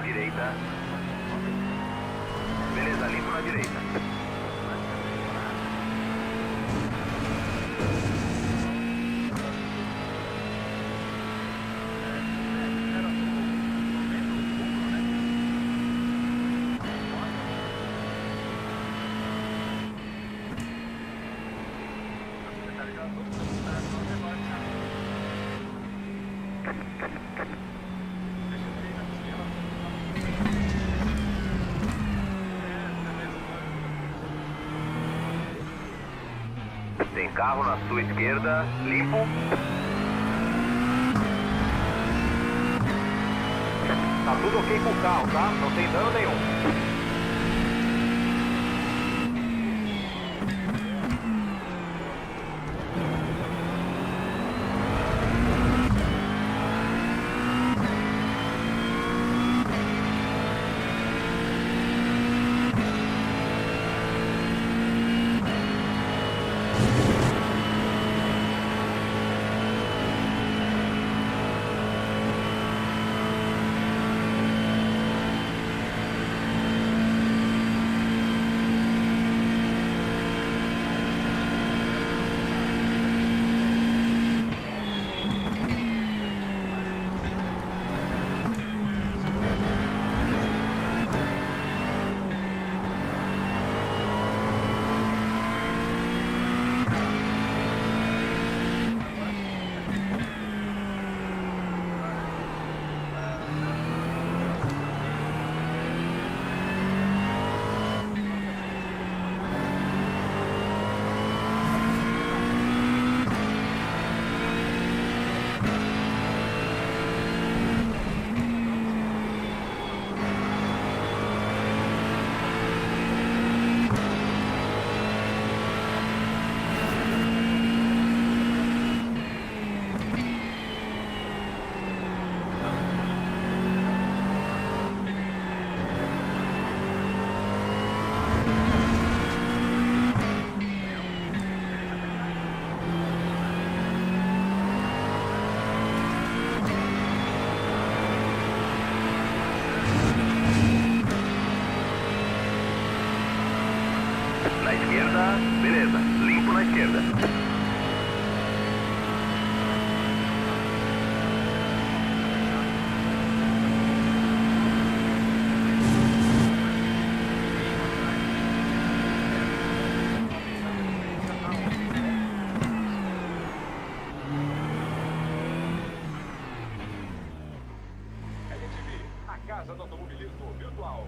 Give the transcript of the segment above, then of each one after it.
direita. Beleza, limpo na direita. Tem carro na sua esquerda, limpo. Tá tudo ok com o carro, tá? Não tem dano nenhum. Na esquerda, beleza, limpo na esquerda. A casa do automobilismo virtual.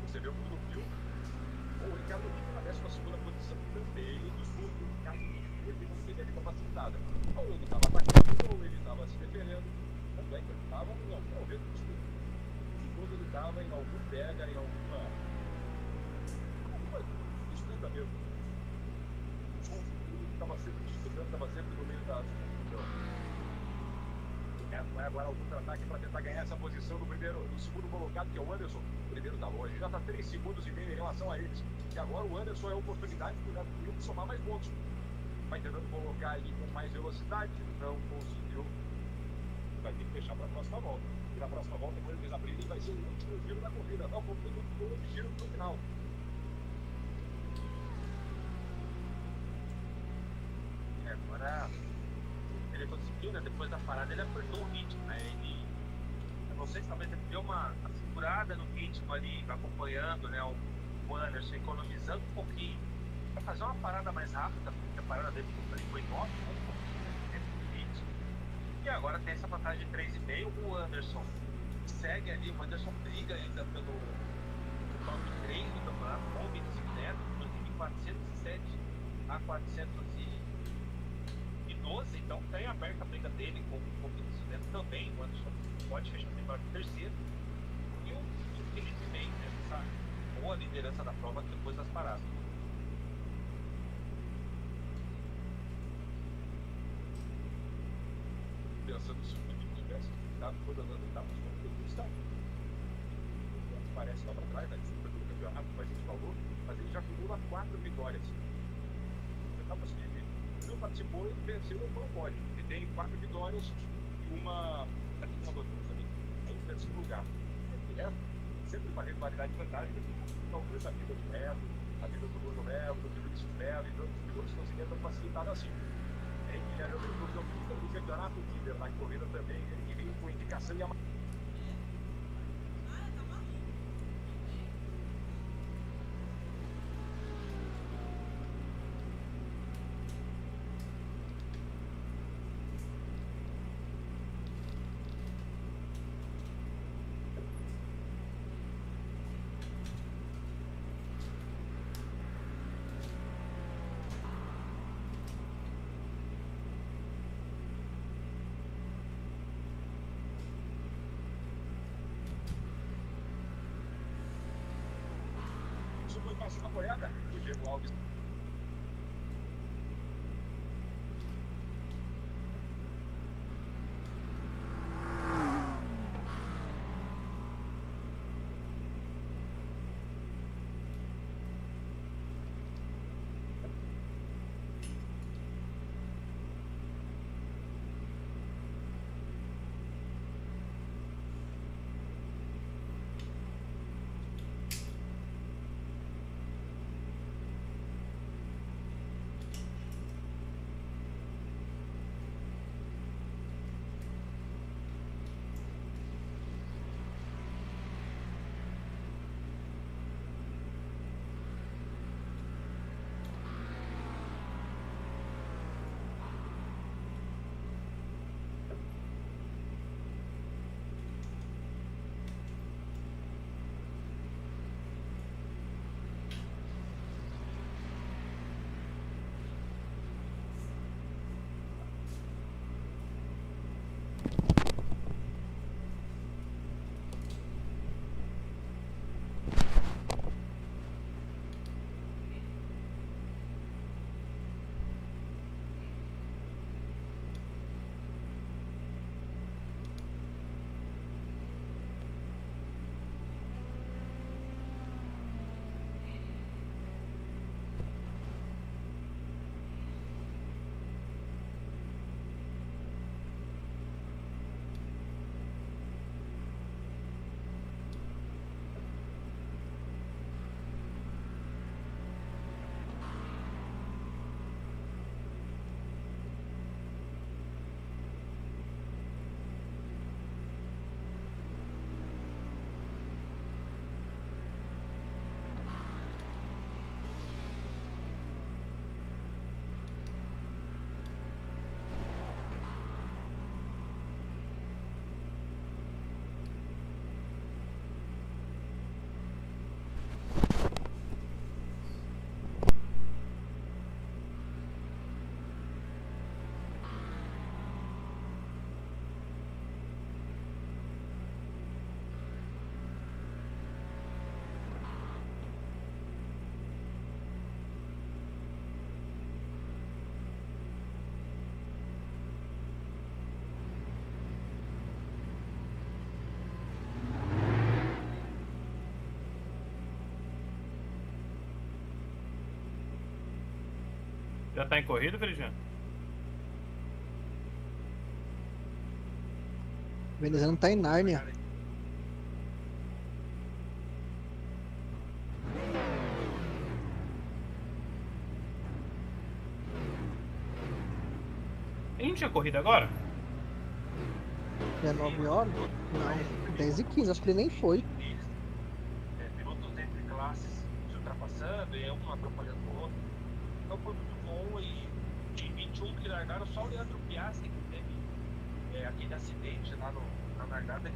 Você viu tudo viu? O Ricardo Lima na 12ª posição também dos pontos do Ricardo Lima. Ele não teve ali uma facilitada. Ou ele estava atacando, ou ele estava se defendendo. Também que ele estava em algum momento do estudo. E quando ele estava em algum pega, em alguma disputa mesmo. Ele estava sempre disputando, estava sempre no meio da disputa. Vai agora o contra-ataque para tentar ganhar essa posição do segundo colocado, que é o Anderson. O primeiro está longe, já está 3 segundos e meio em relação a eles. E agora o Anderson é a oportunidade de somar mais pontos. Vai tentando colocar ali com mais velocidade, não conseguiu. Vai ter que fechar para a próxima volta. E na próxima volta, quando eles abrirem, vai ser o último giro da corrida. Não, como tem um giro no final. Agora ele conseguiu, né? Depois da parada ele apertou o ritmo, né? Eu não sei se talvez ele deu uma segurada no ritmo ali, acompanhando, né? O Anderson, economizando um pouquinho para fazer uma parada mais rápida, porque a parada dele foi 9 dentro do ritmo. E agora tem essa vantagem de 3,5. O Anderson segue ali, o Anderson briga ainda pelo top 3 do campeonato com 25 metros, inclusive 407 a 412, então tem aberta a briga dele com o Vinícius Neto também. O Anderson pode fechar a temporada em terceiro. E o Felipe Mendes, essa boa liderança da prova depois das paradas. Pensando se o Felipe tivesse ficado todas as etapas como ele está. Parece lá para trás, né? Desculpa pelo campeonato, mas a gente falou, mas ele já acumula 4 vitórias. Etapas que ele não participou e venceu no pódio. Ele tem 4 vitórias e uma também em terceiro lugar. É sempre uma regularidade fantástica. Talvez a vida do Melo, a vida do Bruno Melo, do Vinícius Melo e de outros pilotos não seria tão facilitada assim. Ele era o campeonato líder na corrida também, ele veio com indicação e a foi passando a boiada, o Diego Alves. Já tá em corrida, Felipe? Venezuela tá em Nárnia. A gente tinha corrida agora? É 9 horas? Não, 10 e 15, acho que ele nem foi. Pilotos entre classes se ultrapassando, e um atrapalhando o outro. Então foi muito bom e de 21 que largaram, só o Leandro Piastri que teve aquele acidente lá na largada.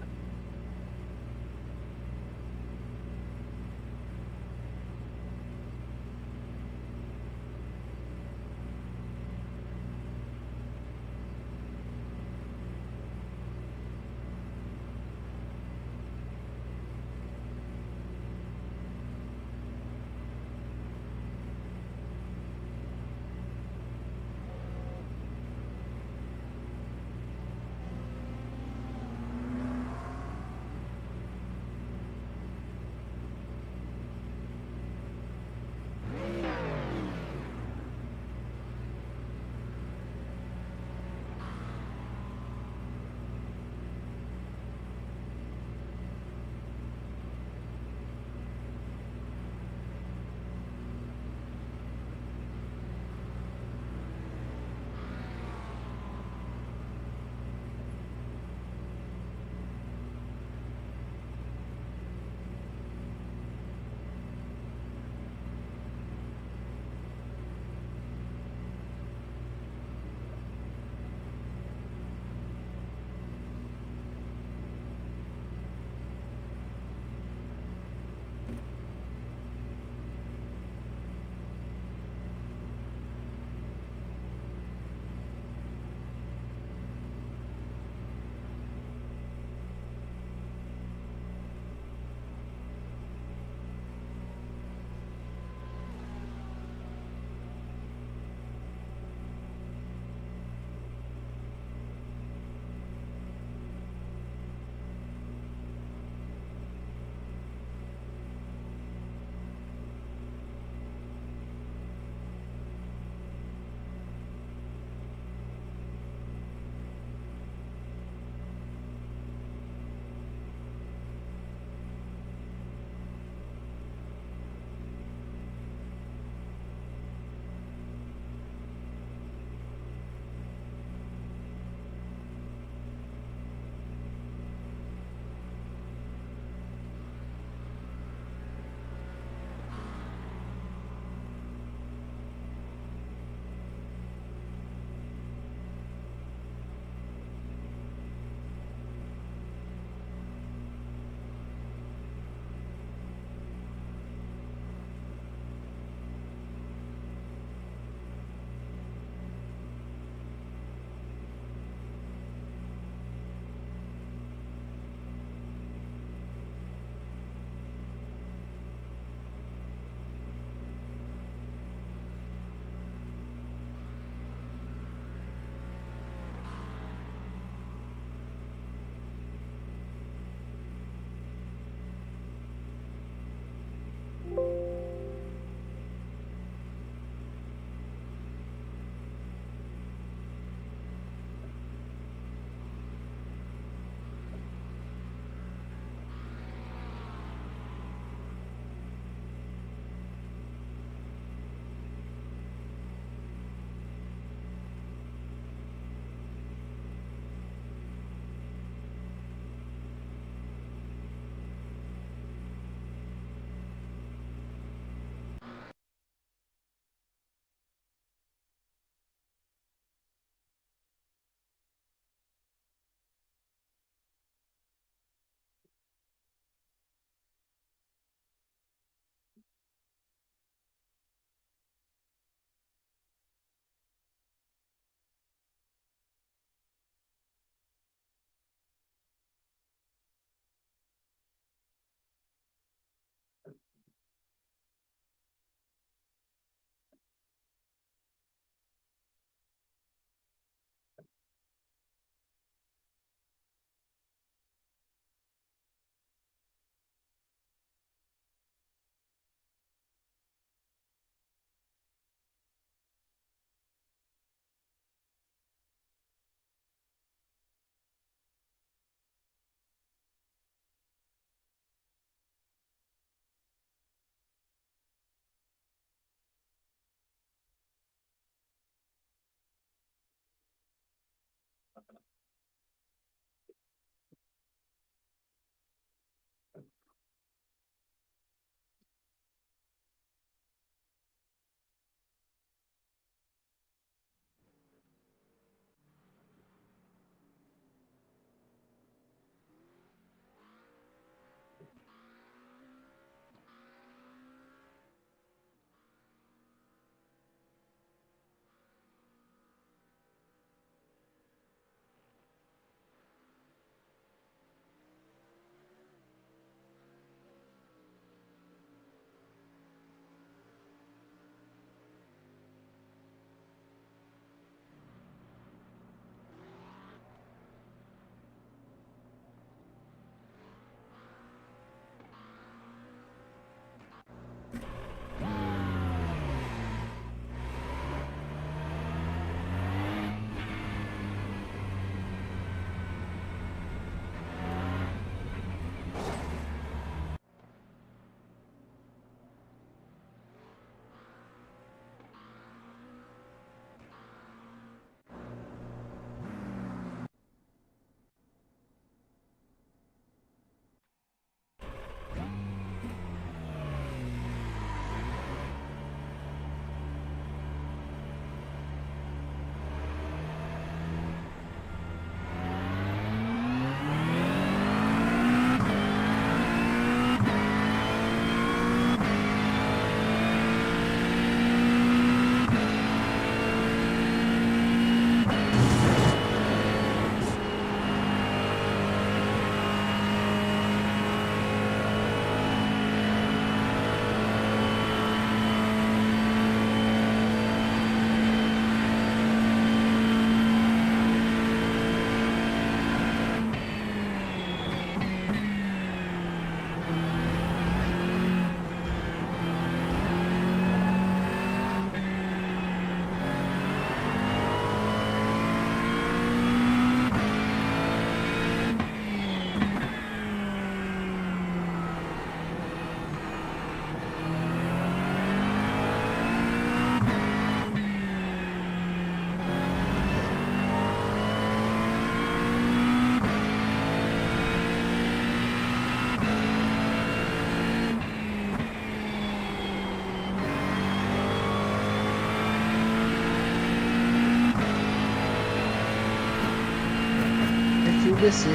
VC.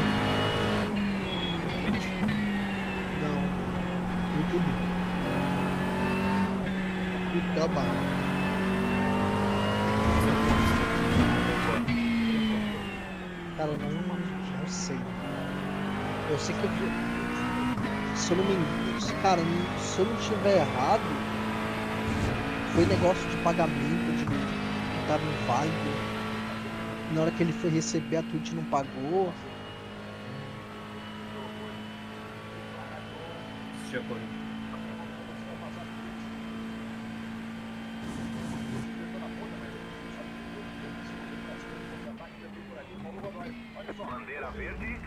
Não. YouTube. Youtube. Cara, eu não sei. Eu sei que eu vi. Se eu não me engano, cara, se eu não estiver errado, foi negócio de pagamento, de que tava inválido. Na hora que ele foi receber, a Twitch não pagou. Assistir a corrida. Bandeira verde.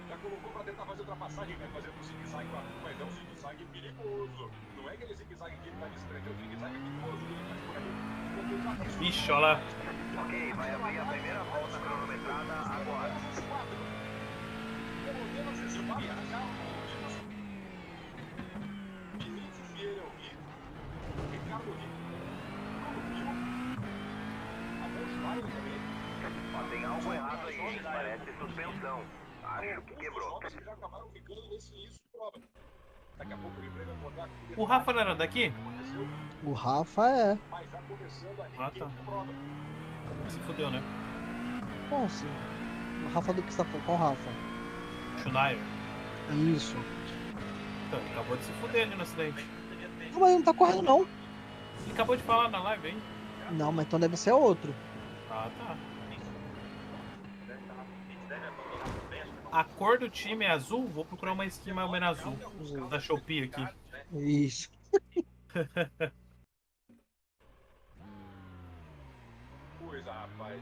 Já colocou pra tentar fazer ultrapassagem, vai fazer um zigue-zague, mas é um zigue-zague perigoso. Não é aquele zigue-zague que ele tá distante, é um zigue-zague perigoso. Ele faz por ali. Ixi, olha lá. Ok, vai abrir a primeira volta cronometrada agora. Vinícius Vieira é o Rico, Ricardo Rico, a Volkswagen também. Ó, tem algo errado aí, parece suspensão. Acho que quebrou. Os já acabaram ficando nesse início de prova. Daqui a pouco o Ribeiro vai botar aqui. O Rafa não era daqui? O Rafa é. Mas já começando a Ah, tá. prova. Se fudeu, né? Bom, sim. O Rafa do que você tá falando? Qual Rafa? Schneider. Isso. Então, ele acabou de se fuder ali no acidente. Não, mas ele não tá correndo, não. Ele acabou de falar na live, hein? Não, mas então deve ser outro. Ah, tá. A cor do time é azul? Vou procurar uma skin mais ou menos azul. Da Shopee aqui. Isso. Coisa, rapaz.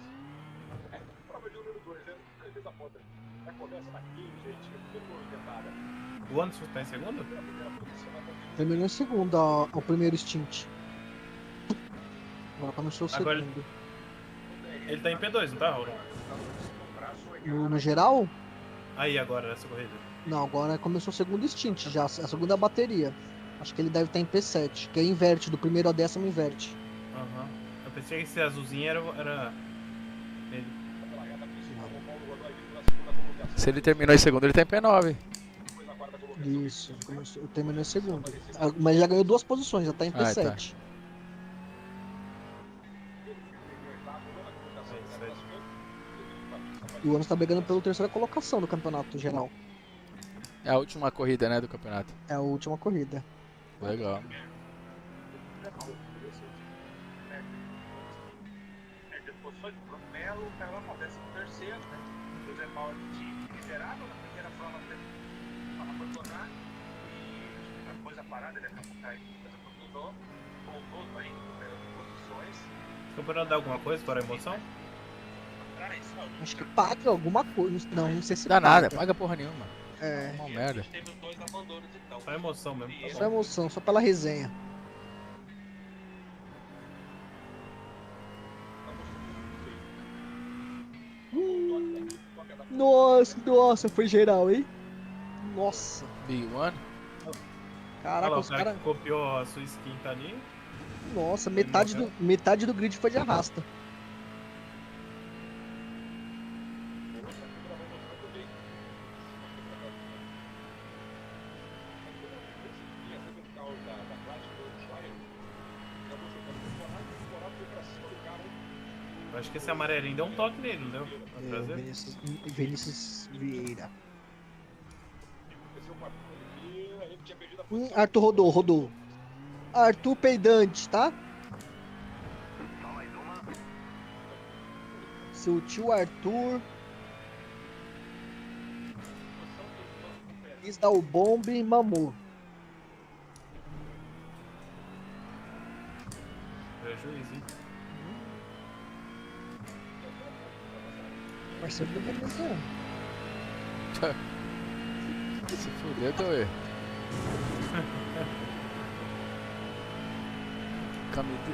Prova de número 2, né? Certeza ponta. Já começa na 15, gente. Primeiro tentada. O Anderson tá em segundo? A primeira posição na posição. Terminou em segundo, ó, o primeiro stint. Agora começou o Agora segundo. Ele tá em P2, não tá, Raul? No geral? Aí, agora, nessa corrida. Não, agora começou o segundo stint já, a segunda bateria. Acho que ele deve estar em P7, que é inverte, do primeiro ao 10º inverte. Aham. Eu pensei que esse azulzinho era ele. Se ele terminou em segundo, ele tá em P9. Isso, terminou em segundo. Ah, mas já ganhou 2 posições, já tá em P7. E o Anderson tá brigando pela terceira colocação do campeonato geral. É a última corrida, né, do campeonato. É a última corrida. Legal. Posições do Melo, o cara vai para o 13º, né? O Zé Paulo liderado na primeira prova para abandonar e a coisa parada, ele acabou caindo, mas abandonou, voltou aí em número de posições. O campeonato dá alguma coisa para a emoção? Cara, isso não. Acho que paga alguma coisa. Não sei se Dá nada, paga porra nenhuma. É, Uma E merda. a gente teve os 2 abandonos então. Só emoção mesmo. Tá só bom. emoção, só pela resenha. Nossa, foi geral, hein? Nossa, Big One. Olha caraca, lá, o os cara caras. que copiou a sua skin tá ali. Nossa, metade do grid foi de arrasta. Eu acho que esse amarelinho deu um toque nele, não deu? Na traseira. Vinícius Vieira. Arthur rodou. Arthur peidante, tá? Só mais uma. Seu tio Arthur. Quis dar o bombe e mamou. Prejuízo, hein? Marcelo tá pensando. Se fudeu, Toê.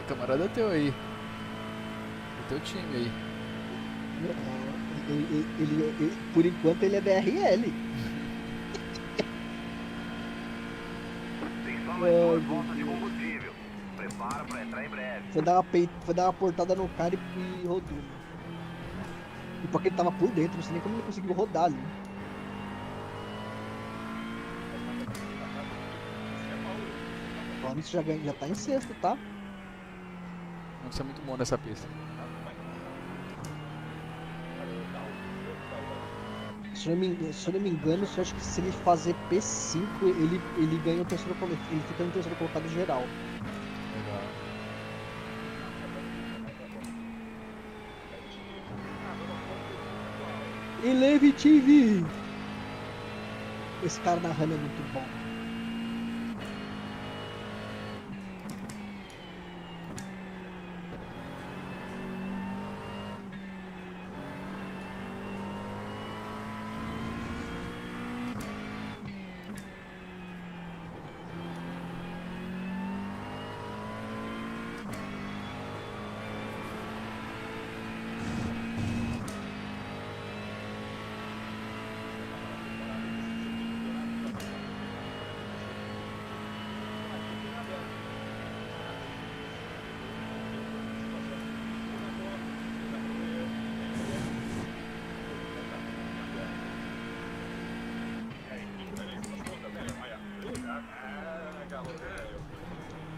Camarada teu aí. O teu time aí. Ele, por enquanto, ele é BRL. Tem só mais 2 voltas de combustível. Prepara para entrar em breve. Foi dar uma portada no cara e rodou. E porque ele tava por dentro, não sei nem como ele conseguiu rodar ali. O Hamilton já tá em sexto, tá? Isso é muito bom nessa pista. Se eu não me engano, eu acho que se ele fazer P5, ele ganha o terceiro colocado. Ele fica no terceiro colocado geral. Legal. Eleve TV! Esse cara narrando é muito bom.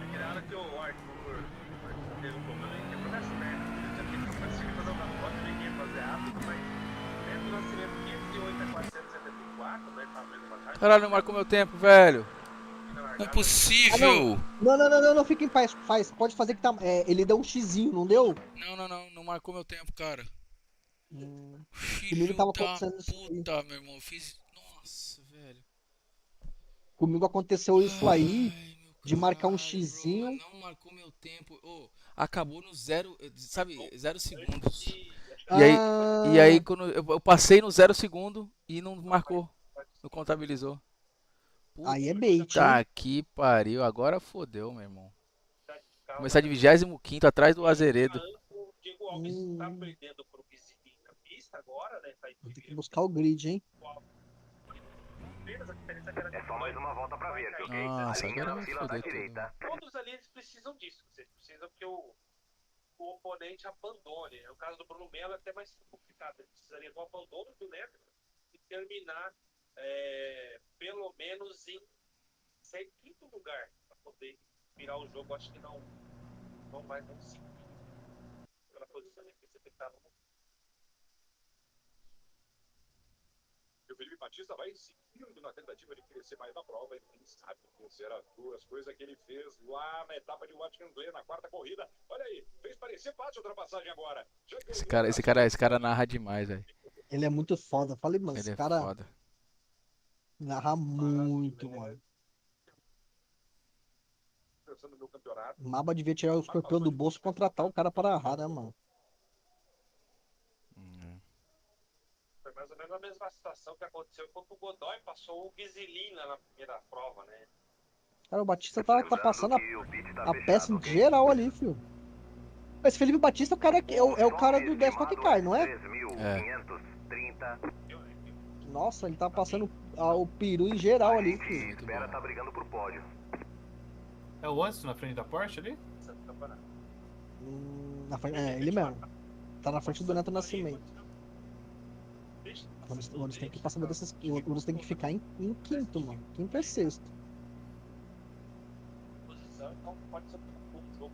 Aquela hora que o Arthur teve um problema, ele quebrou as pernas. Ele já tinha conseguido fazer uma foto, ele ia fazer rápido, mas dentro do nascimento 508 a 474, né? Tá vendo vantagem. Caralho, não marcou meu tempo, velho. Não é possível. Não, fica em paz. Pode fazer que tá. Ele deu um xizinho, não deu? Não marcou meu tempo, cara. Comigo Filho tava da acontecendo isso aí. puta, meu irmão. Eu fiz. Nossa, velho. Comigo aconteceu isso aí, Ai, meu de marcar um caralho, xizinho. bro, não marcou meu tempo. Ô, acabou no 0, sabe, 0 segundos. Ah, E aí quando eu passei no 0 segundo e não marcou. Não contabilizou. Aí é bait, hein? Tá que pariu. Agora fodeu, meu irmão. Começar de 25º atrás do Azeredo. O Diego Alves tá perdendo pro Bizini na pista agora, né? Tá em Vou ter que primeiro. buscar o grid, hein? Apenas a diferença que era É só mais uma volta pra ver, ok? Nossa, A linha agora na vai fila da foder tudo. direita. todos ali eles precisam disso. Vocês precisam que o oponente abandone. No caso do Bruno Mello é até mais complicado. Ele precisaria do abandono do Neto e terminar pelo menos em quinto lugar para poder virar o jogo. Acho que não vai conseguir. Pela posição que você tem que estar no momento. O Felipe Batista vai seguindo na tentativa de crescer mais na prova. E quem sabe vencer as duas coisas que ele fez lá na etapa de Watkins Glen, na quarta corrida. Olha aí, fez parecer fácil a ultrapassagem agora. Esse cara narra demais, velho. Ele é muito foda. Falei, mano, Ele esse é cara foda. narra muito, mano. Pensando no meu campeonato. O Maba devia tirar o escorpião do bolso e contratar o cara para narrar, né, mano? Foi mais ou menos a mesma situação que aconteceu quando o Godoy passou o Guizelina na primeira prova, né? Cara, o Batista tá passando Que o pit tá a fechado, peça em ok? geral ali, filho. Esse Felipe Batista, o cara é o cara do 10 Stock Car, não é? 3.530. Nossa, ele tá passando o peru em geral ali, A filho. gente espera tá brigando por pódio. É o Anderson na frente da Porsche ali? Na frente, ele mesmo. Tá na frente do Neto Nascimento. O Anderson tem que passar desses. O Anderson tem que ficar em quinto, mano. Quinto é sexto. Posição, então pode ser um jogo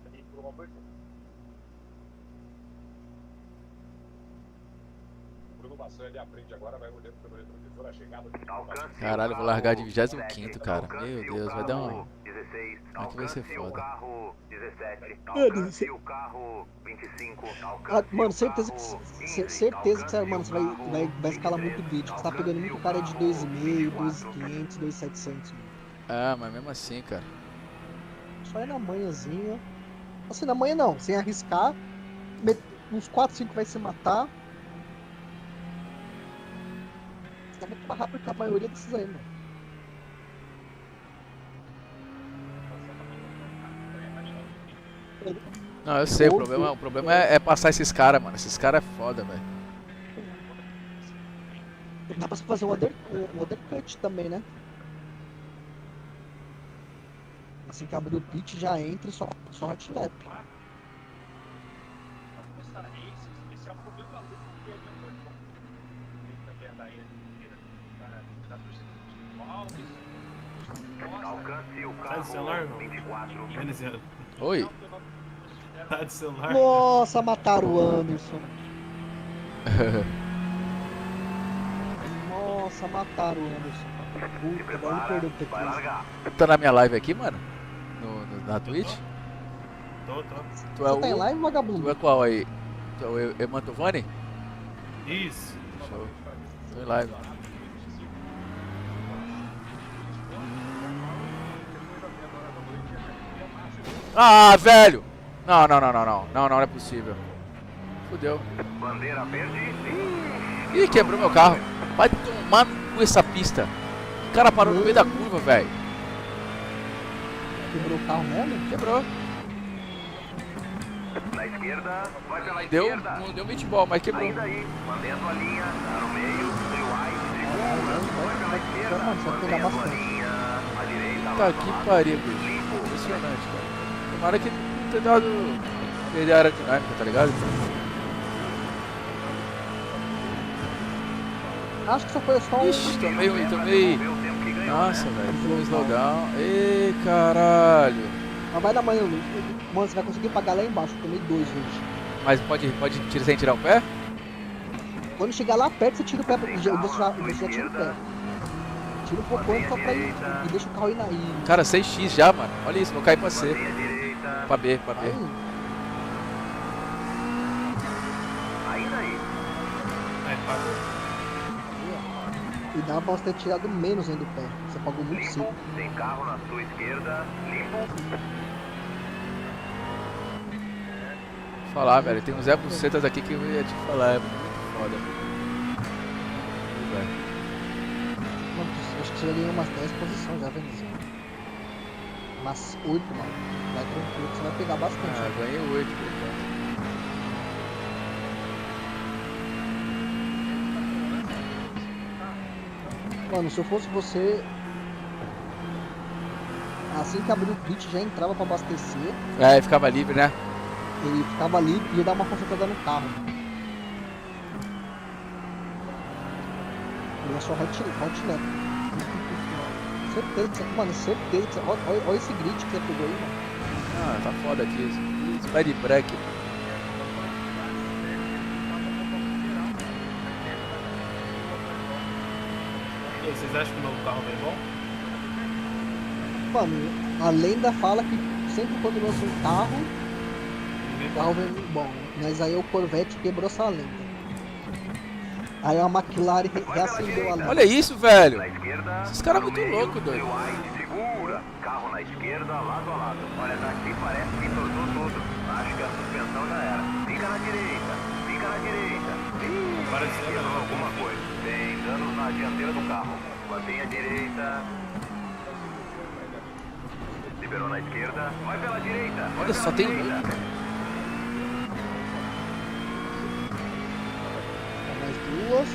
ali pro Robert. Bruno Maçã ele aprende agora, vai olhando pelo retrovisor a chegada do Alcance Caralho, o eu vou largar de carro 25º, cara. Alcance Meu o Deus, vai dar carro um. 16. Aqui vai ser Alcance o foda. carro 17. Mano, Alcance o carro 25. Alcance Mano, o certeza carro que 15. certeza que Alcance mano, o você carro vai escalar muito 23. vídeo. Você tá pegando muito cara de 2.500, 2.500, 2.700, mano. Ah, mas mesmo assim, cara. Só é na manhãzinha. Assim, na manhã não, sem arriscar. Uns 4, 5 vai se matar. Tá muito mais rápido que a maioria desses aí, mano. Não, eu sei, o problema é passar esses caras, mano. Esses caras é foda, velho. Dá pra fazer um undercut também, né? Assim que abrir o pit já entra e só hot lap. Esse se apoiou da luta que ele também da ele, da torcida do Alves. Alcance o Tá de celular, carro não? 24. Veneziano. Oi. Tá de celular? Nossa, mataram o Anderson. Nossa, mataram o Anderson. Puta, agora ele perdeu o Vai P3. largar. Tá na minha live aqui, mano? Na Twitch? Tô. Tu é Você tá em live, Tu vagabundo? é qual aí? Tu é o Emantovani? Isso. Show. Tô em live. Ah, velho! Não é possível. Fudeu. Bandeira verde. Ih, quebrou meu carro. Vai tomar no cu essa pista. O cara parou no meio da curva, velho. Quebrou o carro mesmo? Quebrou. Na esquerda. Vai pela Deu, esquerda. não deu meatball, mas quebrou. Ainda aí. Mantendo a linha. Tá no meio. Trio wide. Segura. Vai pela esquerda. Mano, você vai pegar Mantendo a bastante. linha. À direita. Tá lado a que lado. pariu, bicho. Limpo. Impressionante, cara. Tomara que não tenha dado. Perder a aerodinâmica, tá ligado? Acho que só foi só um. Ixi, tomei. Vê o tempo que ganhou, Nossa, né? velho. Foi um slowdown. Ê, caralho. Mas vai dar manhã, Luiz. Mano, você vai conseguir pagar lá embaixo. Eu tomei 2 hoje. Mas pode tirar sem tirar o pé? Quando chegar lá perto, você tira o pé. Você já tira o pé. Tira um pouco antes só pra ir. E deixa o carro ir na. Cara, 6x já, mano. Olha isso, vou cair pra C. Mantenha a direita. Pra B. Aí, Ainda aí. Aí, pagou. e dava pra você ter tirado menos ainda do pé. Você pagou muito Limpo. cedo. Tem carro na sua esquerda. Limpo. Falar, velho. Tem uns Zé Bucetas aqui que eu ia te falar. É muito foda. Velho. Mano, acho que você já ganhou umas 10 posições já, Veneziano. Umas 8, mano. Vai tranquilo que você vai pegar bastante. Ah, ganhei 8, por enquanto. Mano, se eu fosse você, assim que abriu o pit já entrava pra abastecer, É, ficava livre, né? ele ficava ali e ia dar uma concentrada no carro. Ele é só hot lap. Certeza que você, mano, certeza que você, olha esse grid que você pegou aí, mano. Ah, tá foda aqui. Isso. Bad break. E aí, vocês acham que o novo carro vem bom? Mano, a lenda fala que sempre quando lança um carro, Vem o bom. carro vem bom. Mas aí o Corvette quebrou essa lenda. Aí a McLaren reacendeu a lenda. Olha isso, velho. Na esquerda. Esses caras tá é no muito meio, loucos, doido. trio wide, segura. Carro na esquerda, lado a lado. Olha, daqui parece que tornou tudo. Acho que a suspensão já era. Fica na direita. Fica na direita. Ih, Parecendo errou não. alguma coisa. Tem danos na dianteira do carro. Mantenha a direita. Liberou na esquerda. Vai pela direita. Vai Olha, só pela tem direita. Mais duas.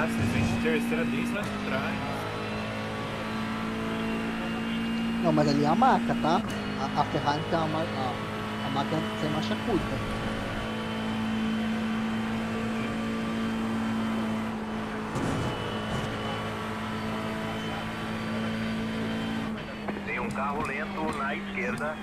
Ah, vocês vêm de terceira desde lá de trás. Não, mas ali é a maca, tá? A Ferrari tem a máquina sem marcha curta. Tem um carro lento na esquerda.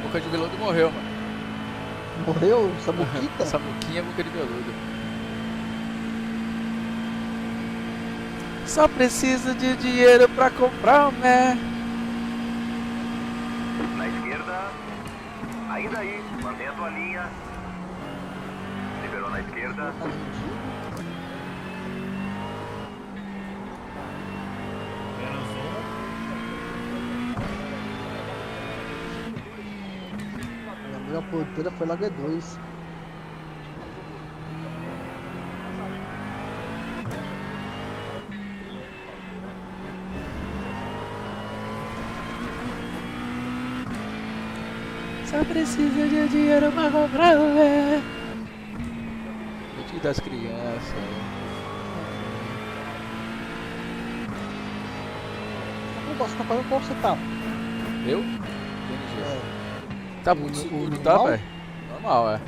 Boca de veludo morreu, mano. Morreu? Sabuquita? Essa boquinha é boca de veludo. Só preciso de dinheiro pra comprar o Mé. Na esquerda. Ainda aí. Mantém a tua linha. Liberou na esquerda. Menos A minha porteira foi lá G2. Só preciso de dinheiro pra comprar o Mé. Noite das crianças. Você tá falando qual você tá? Eu? Tá muito seguro, tá, normal? velho? Normal, é.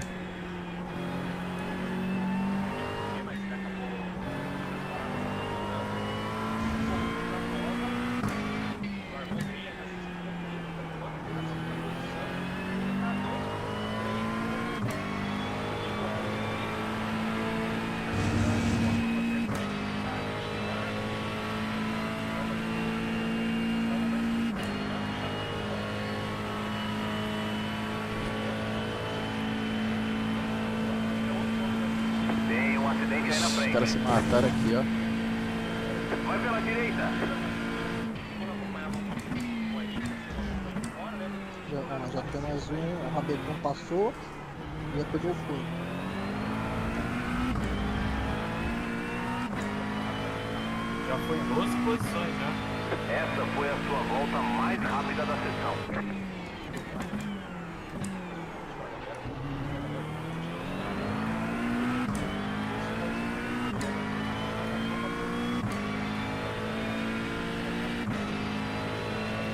Tem um acidente aí na Os frente. caras se mataram aqui, ó. Vai pela direita. Já tem mais um, o Rabecão passou e depois eu fui. Já foi 12 posições já. Essa foi a sua volta mais rápida da sessão.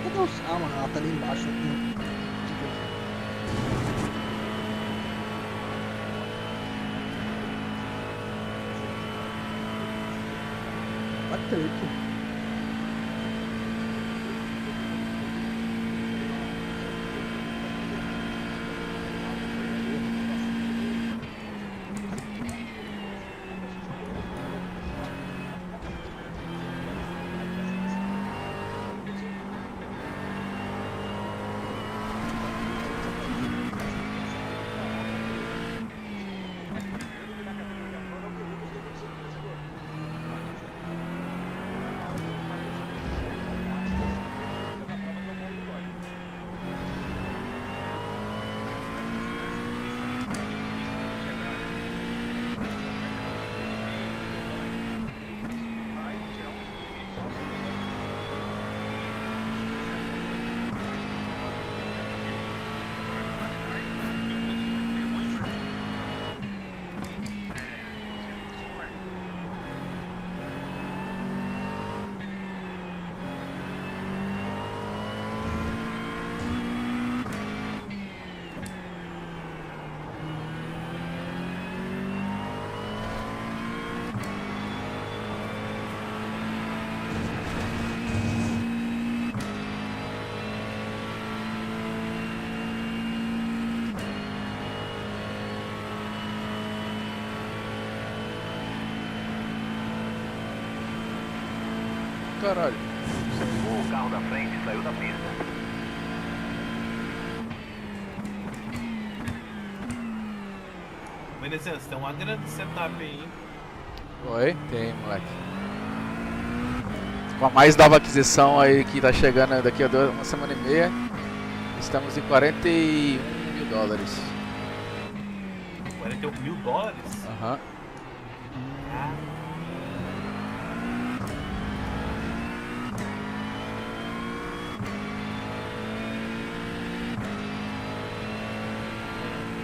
Cadê os... Ah, mano, ela tá ali embaixo. Tá treta. Caralho. O carro da frente saiu da pista. Veneziano, você tem uma grande setup aí, hein? Oi? Tem, moleque. Com a mais nova aquisição aí que tá chegando daqui a uma semana e meia, estamos em $41 mil. 41 mil dólares? Aham.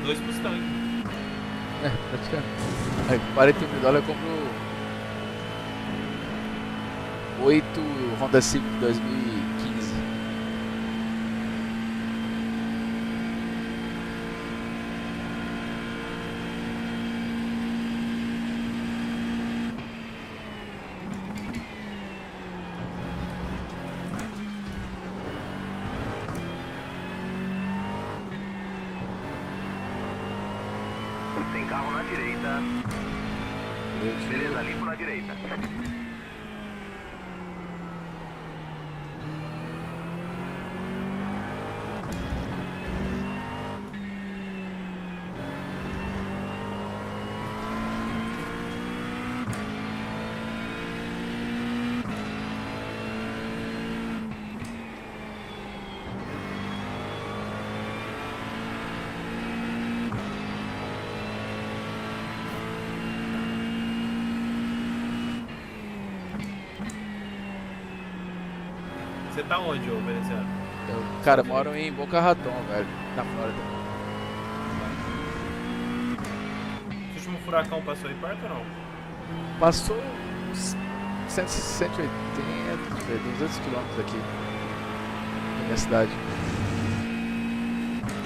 Dois Mustang. É, praticamente. Aí, com $41 mil eu compro 8 Honda Civic 2015. Tem carro na direita. Beleza, limpo na direita. Você tá onde, ô Veneziano? Cara, eu moro em Boca Raton, velho, na Flórida. O último furacão passou aí perto ou não? Passou uns 180, deixa eu ver, 200 quilômetros aqui da minha cidade.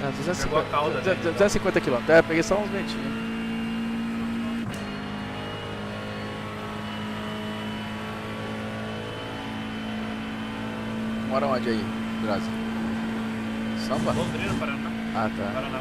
Ah, Pegou a cauda, né? 250 quilômetros, é, peguei só uns ventinhos. Mora onde aí, Brasil? Samba? Londrina, Paraná. Ah, tá. Paraná.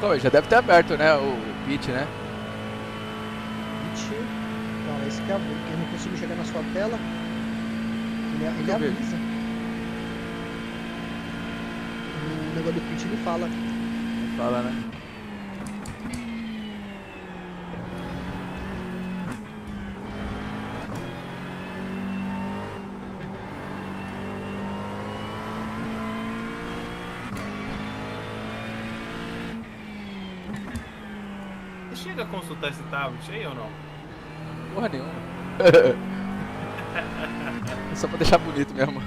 Pô, já deve ter aberto, né, o pit, né? Pit. Não, esse que é abrir, que eu não consigo chegar na sua tela. Ele Deixa eu ver. avisa. No negócio do pit ele fala. Fala, né? Você chega a consultar esse tablet aí ou não? Porra nenhuma. É só pra deixar bonito mesmo.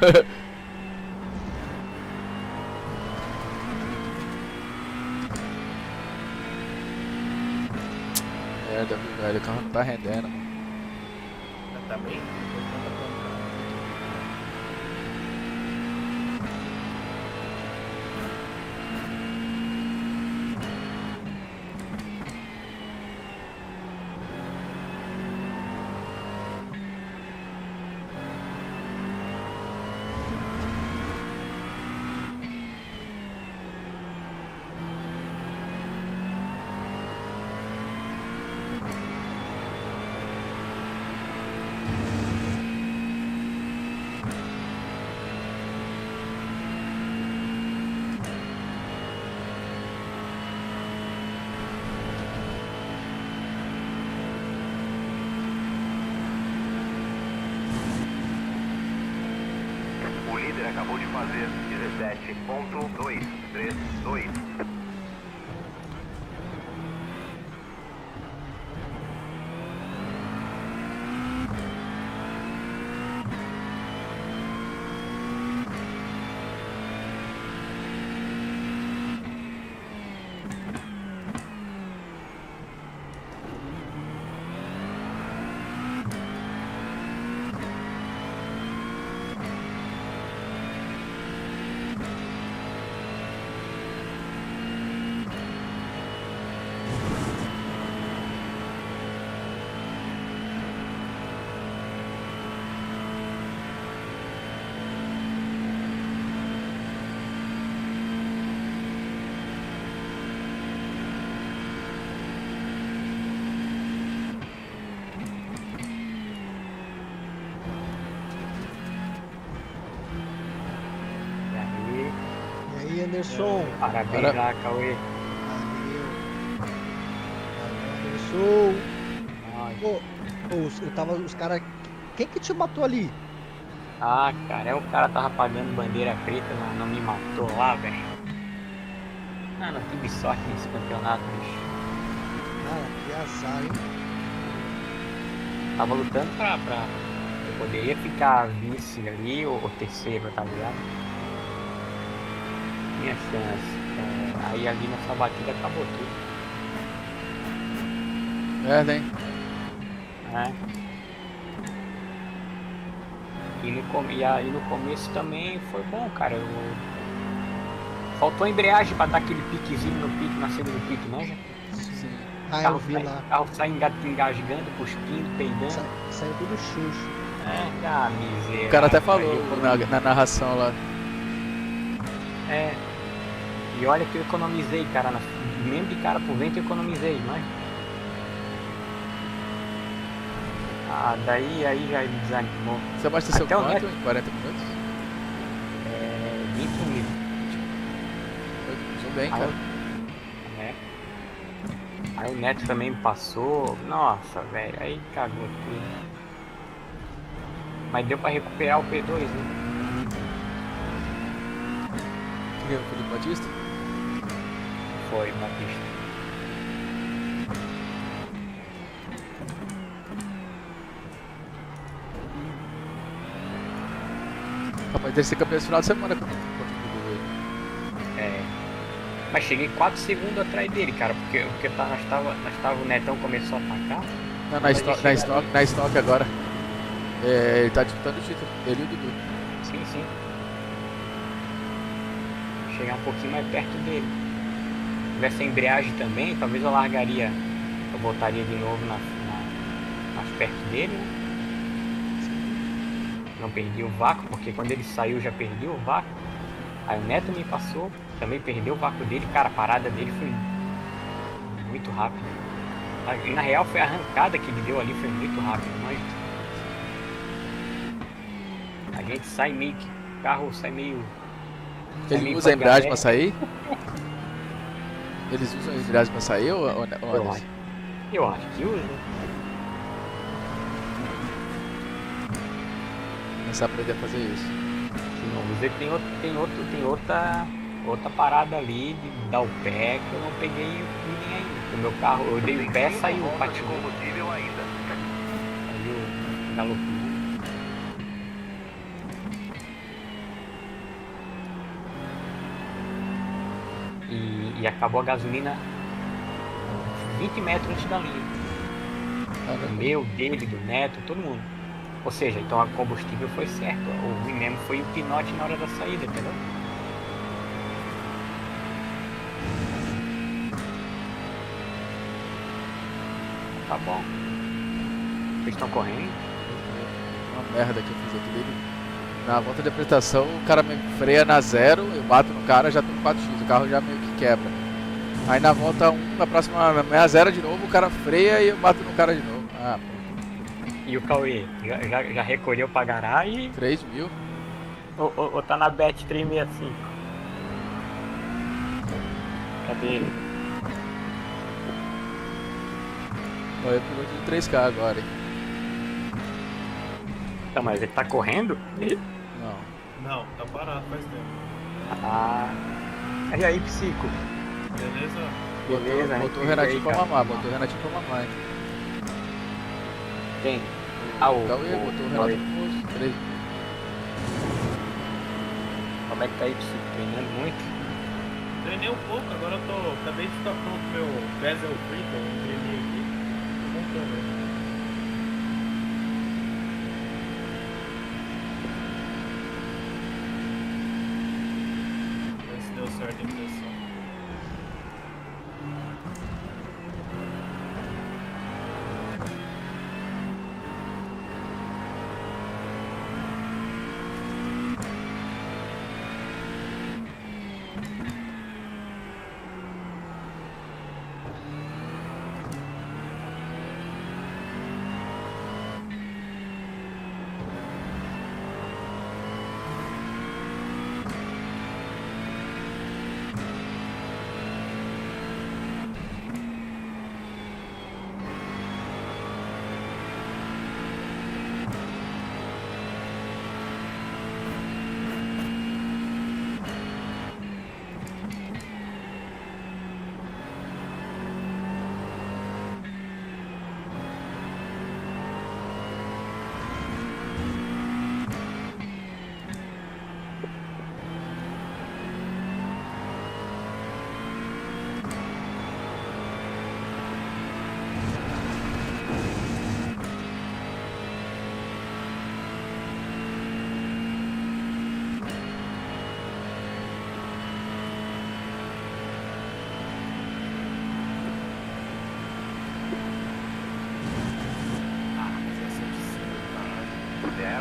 Merda, viu, velho? O carro não tá rendendo, mano. Tá bem? O líder acabou de fazer 17.232. Anderson. Parabéns lá, Cauê. Valeu. Valeu, Anderson. Nós. Eu tava. Os caras. Quem que te matou ali? Ah, cara, o cara tava pagando bandeira preta, não me matou lá, velho. Ah, não tive sorte nesse campeonato, bicho. Cara, que azar, hein? Tava lutando pra... Eu poderia ficar vice ali ou terceiro, tá ligado? Minha chance. Aí ali nessa batida acabou tudo. Merda, hein? Né? E aí no começo também foi bom, cara. Faltou embreagem pra dar aquele piquezinho no pique, na saída do pique, não, já? Sim. Ah, eu vi lá. O carro sai engasgando, cuspindo, peidando. Saiu tudo xuxo. Miséria. O cara até falou Aí na narração lá. E olha que eu economizei, cara. Mesmo de cara por vento eu economizei, não é? Daí aí já me desanimou. Você abasteceu Até o quanto Neto. em 40 minutos? 20 mil. Usou bem, cara. Aí o Neto também me passou. Nossa, velho. Aí cagou tudo. Mas deu pra recuperar o P2, né? Quem foi do Batista? Foi, Batista. Rapaz, deve ser campeão esse final de semana contra o ele. Mas cheguei 4 segundos atrás dele, cara. Porque o Netão começou a atacar. Não, Mas na estoque agora. Ele tá disputando o título, ele e o Dudu. Sim. Vou chegar um pouquinho mais perto dele. Se tivesse a embreagem também, talvez eu largaria. Eu voltaria de novo mais perto dele, né? Não perdi o vácuo, porque quando ele saiu já perdi o vácuo. Aí o Neto me passou, também perdeu o vácuo dele. Cara, a parada dele foi muito rápida. E na real foi a arrancada que ele deu ali, foi muito rápido, mas a gente sai meio que. O carro sai meio. Ele usa a embreagem pra sair? Eles usam a embreagem pra sair ou Eu acho que usa. Começar a aprender a fazer isso. Se não usa, tem outra parada ali de dar o pé que eu não peguei ninguém ainda. O meu carro, eu dei o pé, saiu o patinho. Combustível ainda. Saiu galopinho. E acabou a gasolina 20 metros antes da linha. O meu, dele, do Neto, todo mundo. Ou seja, então o combustível foi certo. O ruim mesmo foi o pinote na hora da saída, entendeu? Tá bom. Vocês estão correndo? Uma merda que eu fiz aqui dele. Na volta de apresentação, o cara me freia na 0, eu bato no cara, já tô com 4x, o carro já meio que quebra. Aí na volta 1, na próxima 60 de novo, o cara freia e eu bato no cara de novo. Ah, pô. E o Cauê, já recolheu pra garagem? 3 mil. Ou tá na Bet 365? Cadê ele? Olha, eu piloto de 3K agora, hein. Então, mas ele tá correndo? Não. Não, tá parado faz tempo. E aí, Psico? Beleza? Beleza, Botou o né? Renatinho Aí, pra cara. mamar, botou o Renatinho pra mamar, hein. Quem? O Cauê, botou o Renatinho no posto, 3 mil. Como é que tá aí, Psico? Treinando muito? Treinei um pouco, agora acabei de ficar pronto meu Bezel Free, que eu treinei aqui. Tô montando aí. Ver se deu certo a impressão.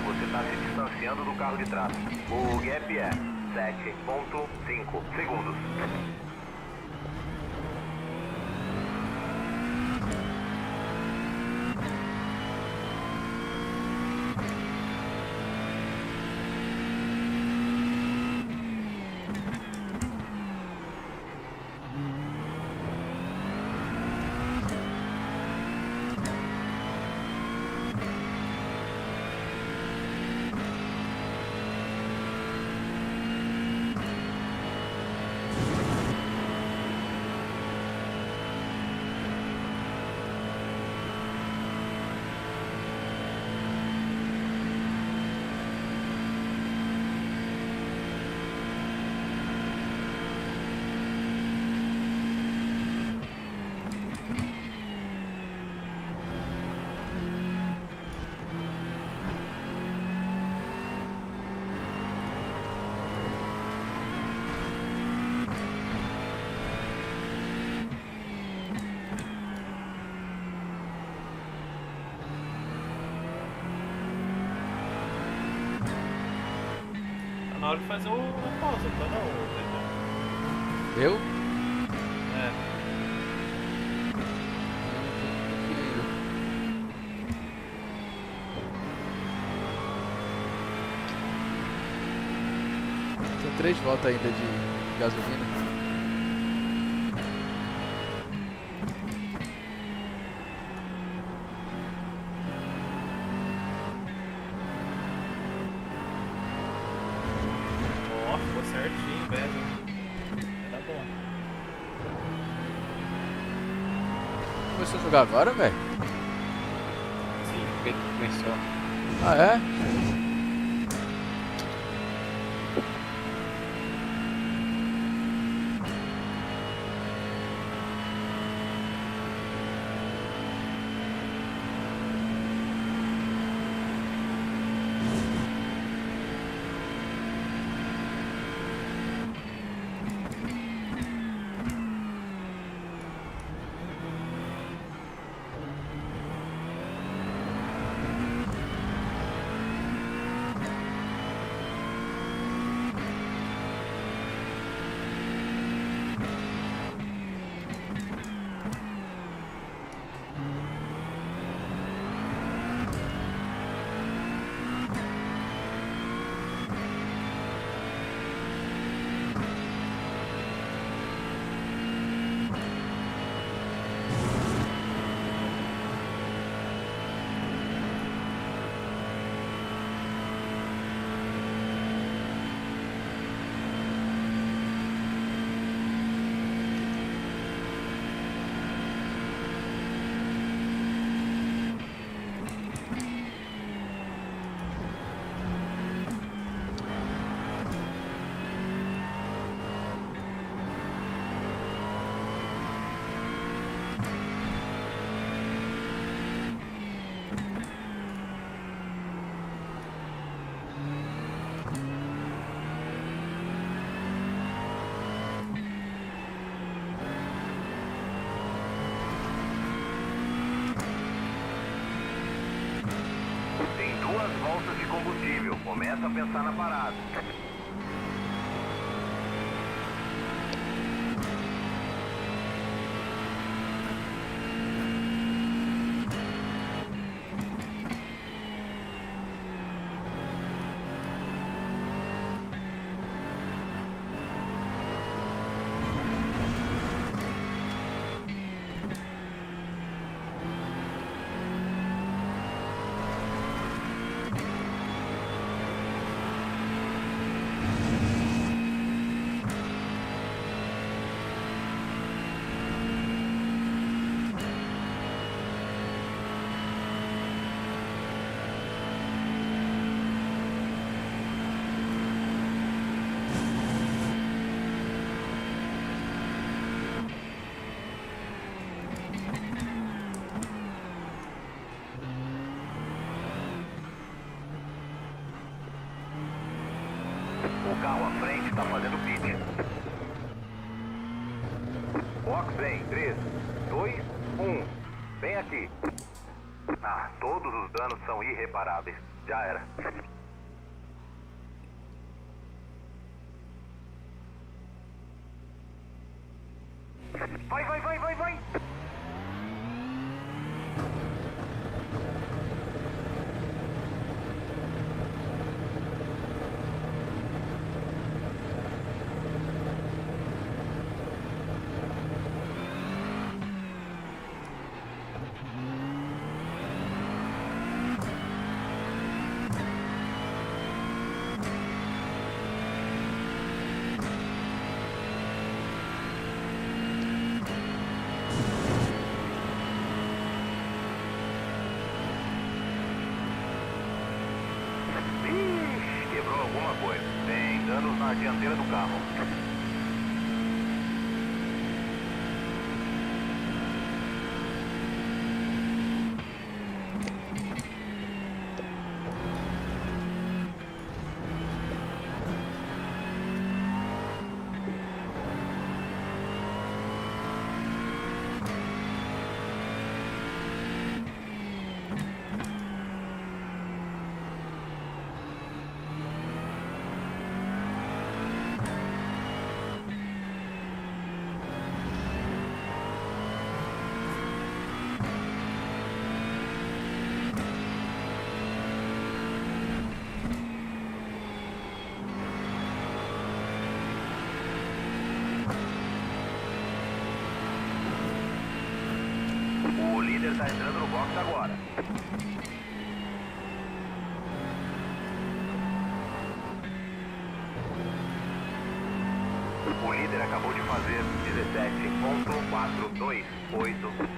você está se distanciando do carro de trás. O gap é 7,5 segundos. Na hora de fazer o pausa, tá não, Pedro? Eu? É. Tem 3 voltas ainda de gasolina. Ó, ficou certinho, velho. Tá bom. Começou a jogar agora, velho? Sim, o Pedro começou. Ah, é? Tem 2 voltas de combustível. Começa a pensar na parada. O carro à frente está fazendo pit. Box em 3, 2, 1. Vem aqui. Ah, todos os danos são irreparáveis. Já era. Vai, vai, vai, vai, vai! Ixi, quebrou alguma coisa. Tem danos na dianteira do carro. O líder tá entrando no box agora. O líder acabou de fazer 17.428.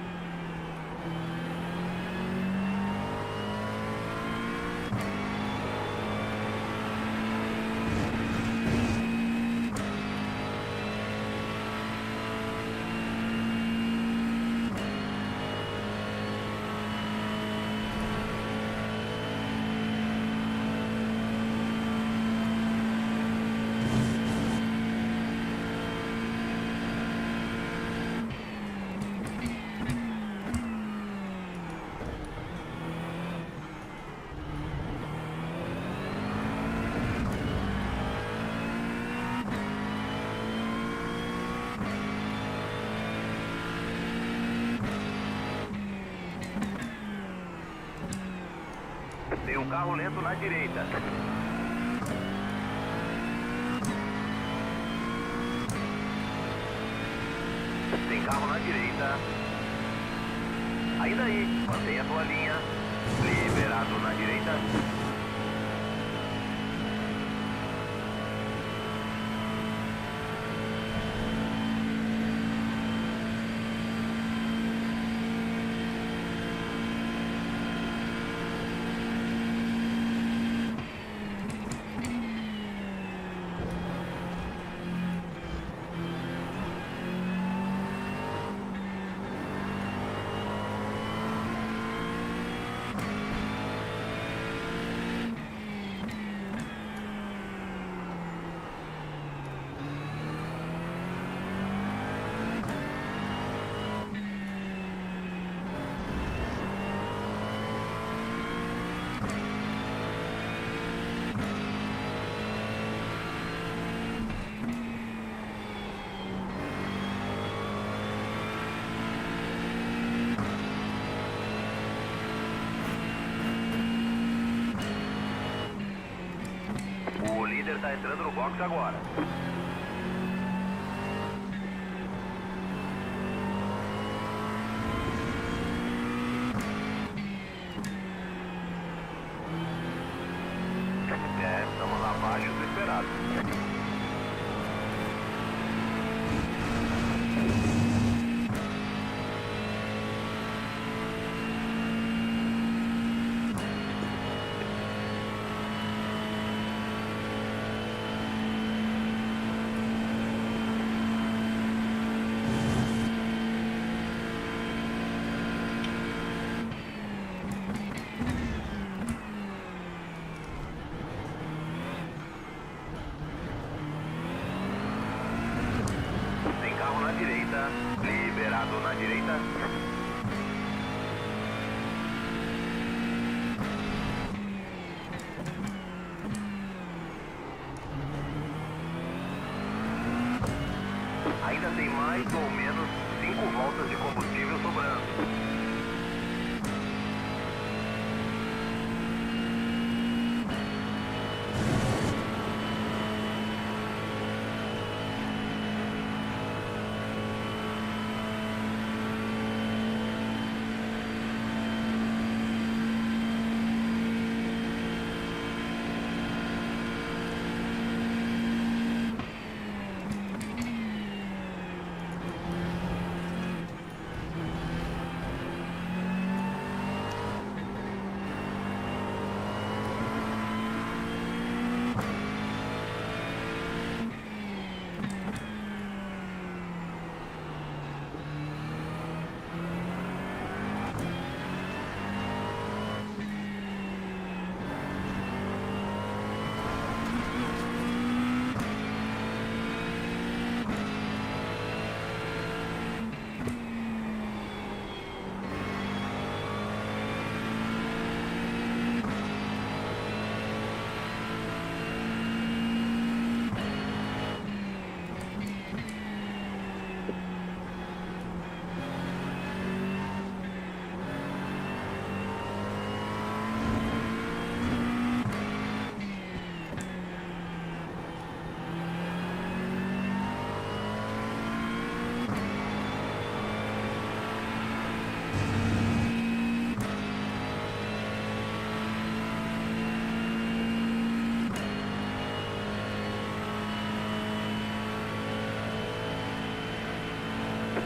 Tem um carro lento na direita. Tem carro na direita. Ainda aí, mantenha a tua linha. Liberado na direita. O líder tá entrando no box agora. Estamos abaixo do esperado. direita, liberado na direita. mais ou menos 5 voltas de combustível sobrando.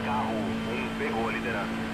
Carro 1 pegou a liderança.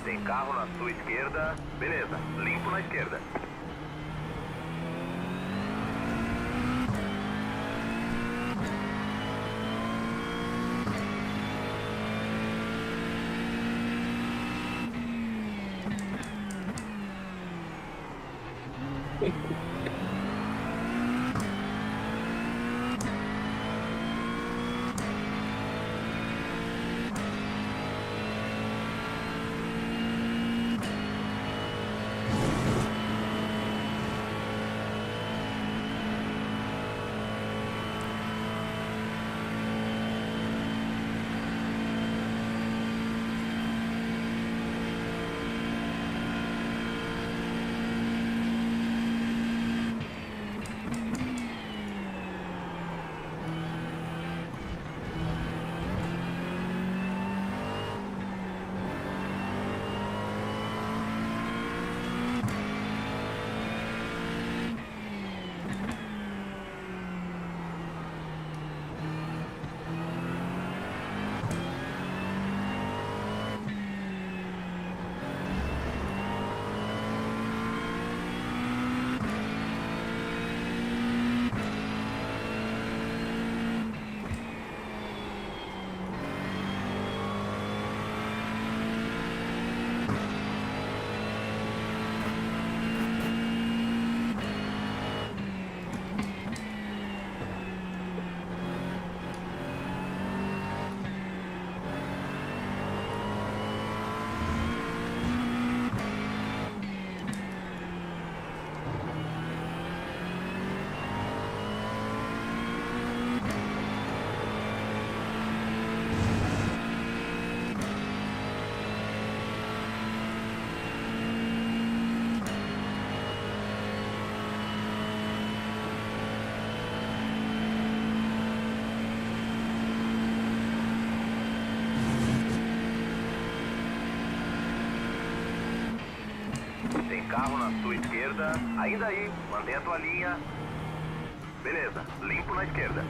Tem carro na sua esquerda. Beleza, limpo na esquerda. carro na sua esquerda. Ainda aí, mantenha a tua linha. Beleza, limpo na esquerda.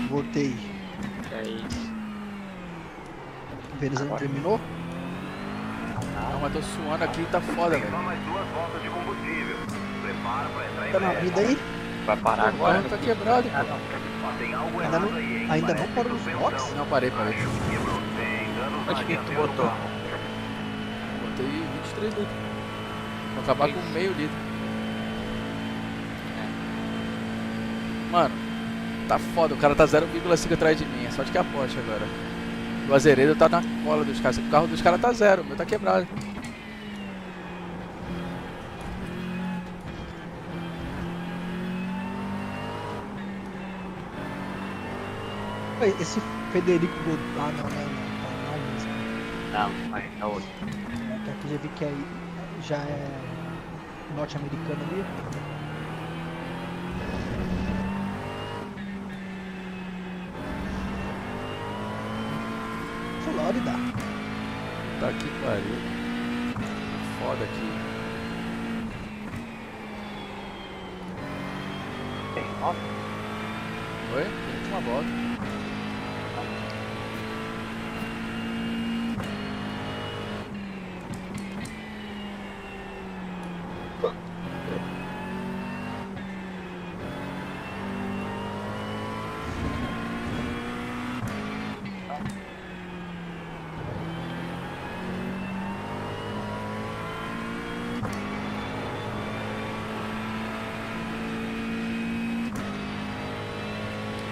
Voltei. É isso. Beleza, não Agora. terminou? Não, mas tô suando aqui e tá foda, Tem velho. só mais 2 voltas de combustível. Prepara pra entrar em Tá na breve. vida aí? Vai parar O agora? carro tá quebrado, Ah, pô. não. Ó, tem algo Ainda errado não- aí, hein? ainda não Parece parou nos suspensão. boxes? Não, parei. Acho que quebrou. Tem danos Quanto na que tu dianteira do botou? carro. Botei 23 litros. Vou acabar com meio litro. Mano, tá foda. O cara tá 0,5 atrás de mim. É sorte que é a Porsche agora. O Azeredo tá na cola dos caras. O carro dos caras tá 0. O meu tá quebrado. Ei, esse Federico Godot. Ah, não, tá não mesmo. Não, vai, é outro. É, que aqui já vi que aí já é norte-americano ali. Flórida. Tá que pariu. Foda aqui. Tem nove? Oi? Tem última volta.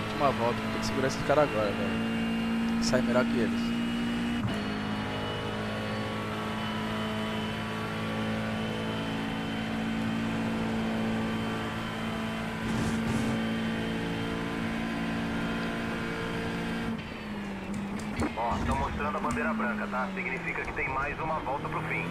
Última volta. Tem que segurar esses caras agora, velho. Sai melhor que eles. Ó, estão mostrando a bandeira branca, tá? Significa que tem mais uma volta pro fim.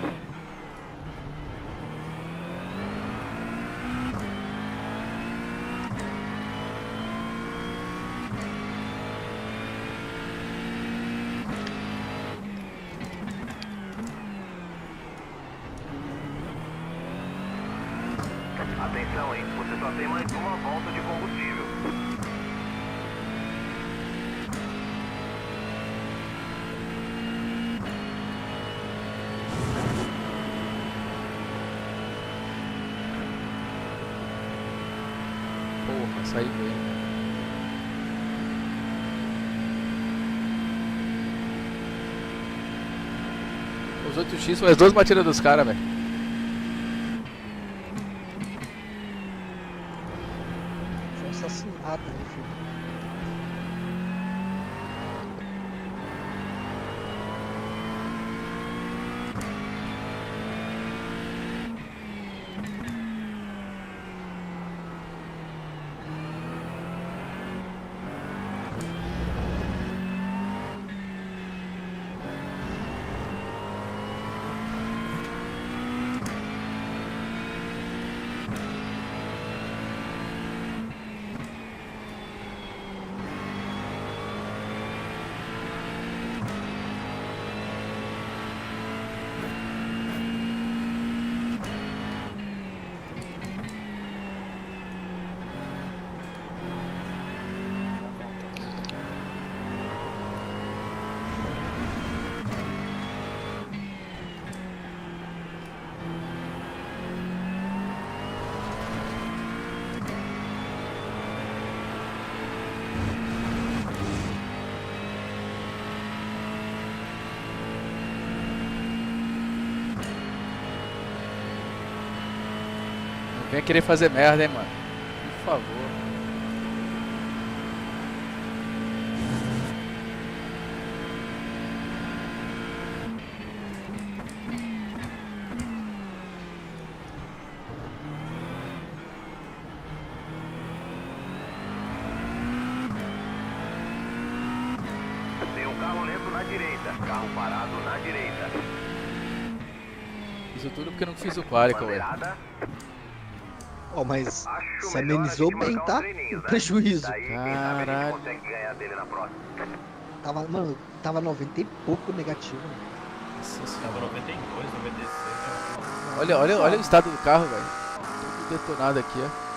Atenção, hein? Você só tem mais uma volta de combustível. Porra, saí bem. Os 8x são as 2 batidas dos caras, velho. Foi um assassinato aí, filho. Não venha querer fazer merda, hein, mano. Por favor. Tem um carro lento na direita. Carro parado na direita. Isso tudo porque eu não fiz o quali, ué. Bandeirada. Ó, mas Acho você melhor a amenizou gente bem, marcar tá? uns treininhos, O né? prejuízo. Daí, quem sabe a gente Caralho. consegue ganhar dele na próxima. Mano, tava 90 e pouco negativo, né? Nossa Tava senhora. 92, 96. Olha o estado do carro, velho. Todo detonado aqui, ó.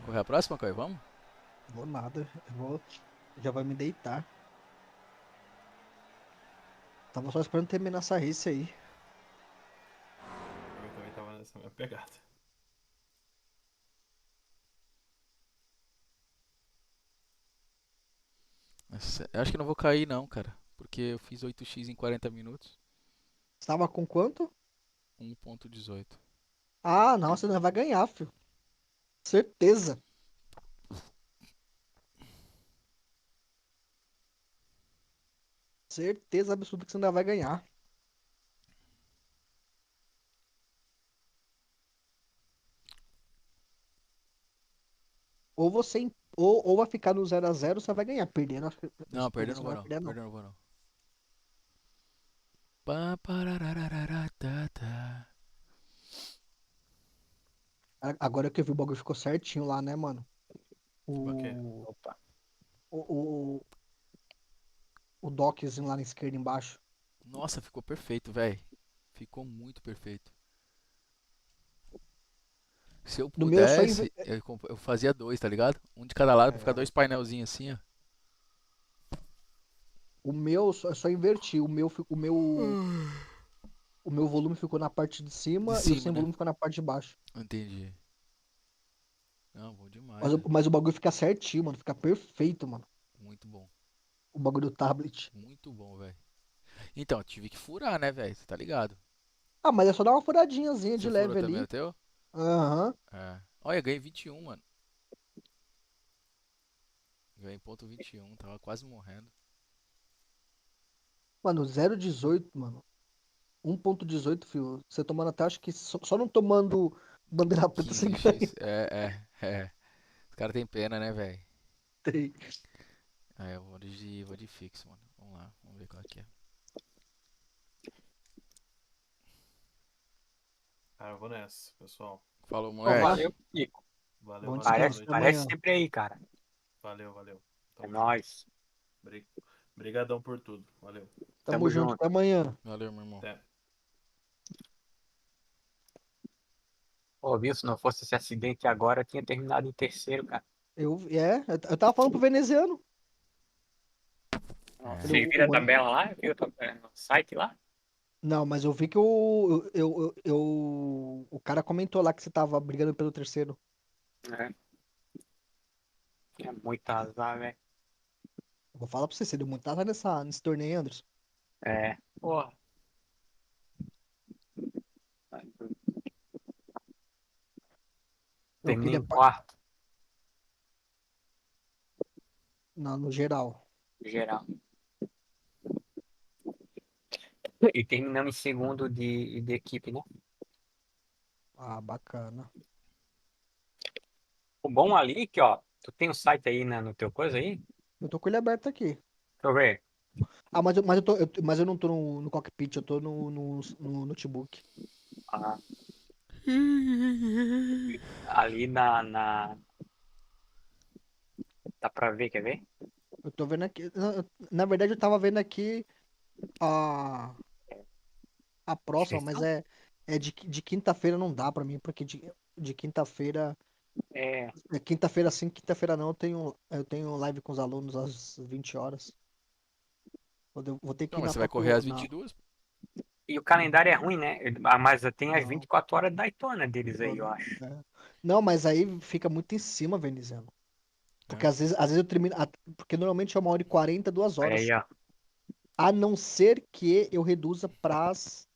Correr a próxima, Caio? Vamos? Vou nada. Já vai me deitar. Tava só esperando terminar essa race aí. Eu também tava nessa minha pegada. Eu acho que não vou cair não, cara. Porque eu fiz 8x em 40 minutos. Você tava com quanto? 1.18. Ah, não, você não vai ganhar, filho. Certeza. Certeza absoluta que você ainda vai ganhar. Ou vai ficar no 0 a 0, você vai ganhar. Perdendo, acho que Não, se perder, perder você não não vou vai não. perder, não. Perder não vou não. Pá, parararara, tá, tá. Agora que eu vi o bagulho ficou certinho lá, né, mano? O quê? O, Opa. o, o, o dockzinho lá na esquerda embaixo. Nossa, ficou perfeito, velho. Ficou muito perfeito. Se eu No meu, eu só. pudesse, eu fazia dois, tá ligado? Um de cada lado pra ficar É, dois painelzinhos assim, ó. o meu, eu só inverti. O meu volume ficou na parte de De cima e o cima, sem né? volume ficou na parte de baixo. Entendi. Não, bom Mas, demais, o- velho. mas o bagulho fica certinho, mano. Fica perfeito, mano. Muito bom. O bagulho do tablet. Muito bom, velho. Então, tive que furar, né, velho? Você tá ligado? Ah, mas é só dar uma furadinhazinha de Você furou leve também o ali. teu? Aham. É. Olha, ganhei 21, mano. Ganhei ponto 21, tava quase morrendo. Mano, 0,18, mano. 1,18, filho. Você tomando até, acho que só não tomando bandeira preta você 15x. ganha. É. Os caras têm pena, né, velho? Tem. É, eu vou de fixo, mano. Vamos lá, vamos ver qual que é. Ah, eu vou nessa, pessoal. Falou, Pô, moleque. valeu, Kiko. Valeu, Bom valeu, boa descanso. Parece, noite. Até parece amanhã. sempre aí, cara. Valeu, valeu. É Tamo junto. nóis. Obrigadão por tudo. Valeu. Tamo Tamo junto. junto. Até amanhã. Valeu, meu irmão. Até. Pô, viu? Se não fosse esse acidente agora, eu tinha terminado em terceiro, cara. Eu tava falando pro veneziano. É. Falei, Vocês viram a tabela lá? Viu no site lá? Não, mas eu vi que o cara comentou lá que você tava brigando pelo terceiro. É. É muito azar, velho. Eu vou falar pra você deu muito azar nesse torneio, Anderson. É. Porra. Eu Terminei queria. em quarto, Não, no geral. geral. E terminamos em segundo de equipe, né? Ah, bacana. O bom ali que, ó, tu tem um site aí no teu coisa aí? Eu tô com ele aberto aqui. Deixa eu ver. Ah, mas eu não tô no cockpit, eu tô no notebook. Ah, ali dá pra ver, quer ver? Eu tô vendo aqui. Na verdade, eu tava vendo aqui a, a próxima, mas Inscrição? de quinta-feira não dá pra mim, porque de quinta-feira. É, Quinta-feira sim, quinta-feira não, eu tenho live com os alunos às 20 horas. Vou ter que Não, ir mas na você vai correr Tóquio. às 22? e o calendário é ruim, né? Mas tem as Não, 24 horas da Daytona deles aí, não, eu acho. não, mas aí fica muito em cima, Veniziano. Porque É. às vezes eu termino. Porque normalmente é 1h40, duas Olha horas. aí, ó. A não ser que eu reduza pras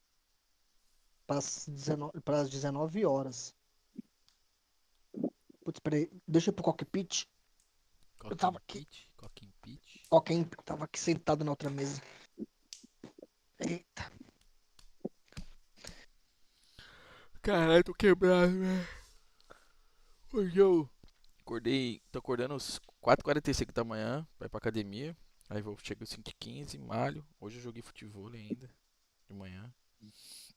19 horas. Putz, peraí, deixa eu ir pro cockpit. Eu tava aqui. Cockpit. Eu tava aqui sentado na outra mesa. Eita. Caralho, tô quebrado, velho. Hoje eu Tô acordando às 4h45 da manhã pra ir pra academia. Aí chego às 5h15, malho. Hoje eu joguei futebol ainda, de manhã.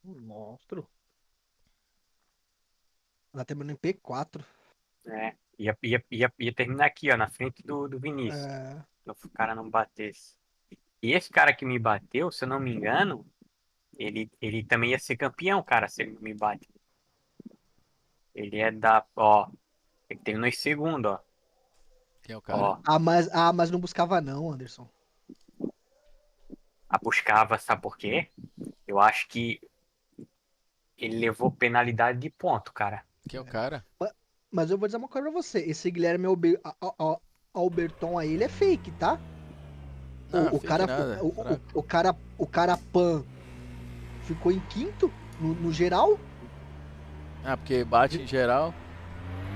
Monstro. Ela terminou em P4. É, ia terminar aqui, ó, na frente do Vinícius. É, Se o cara não batesse. E esse cara que me bateu, se eu não me engano, ele também ia ser campeão, cara, se ele não me bate. Ele é da, ó, ele terminou em segundo, ó. Quem é o cara? Ó, mas não buscava não, Anderson. a buscava, sabe por quê? Eu acho que ele levou penalidade de ponto, cara. Quem é o cara? Mas eu vou dizer uma coisa pra você. Esse Guilherme Alberton aí, ele é fake, tá? Não, O fake cara, nada. Fraco. o cara Pan ficou em quinto no geral. Ah, porque bate em geral.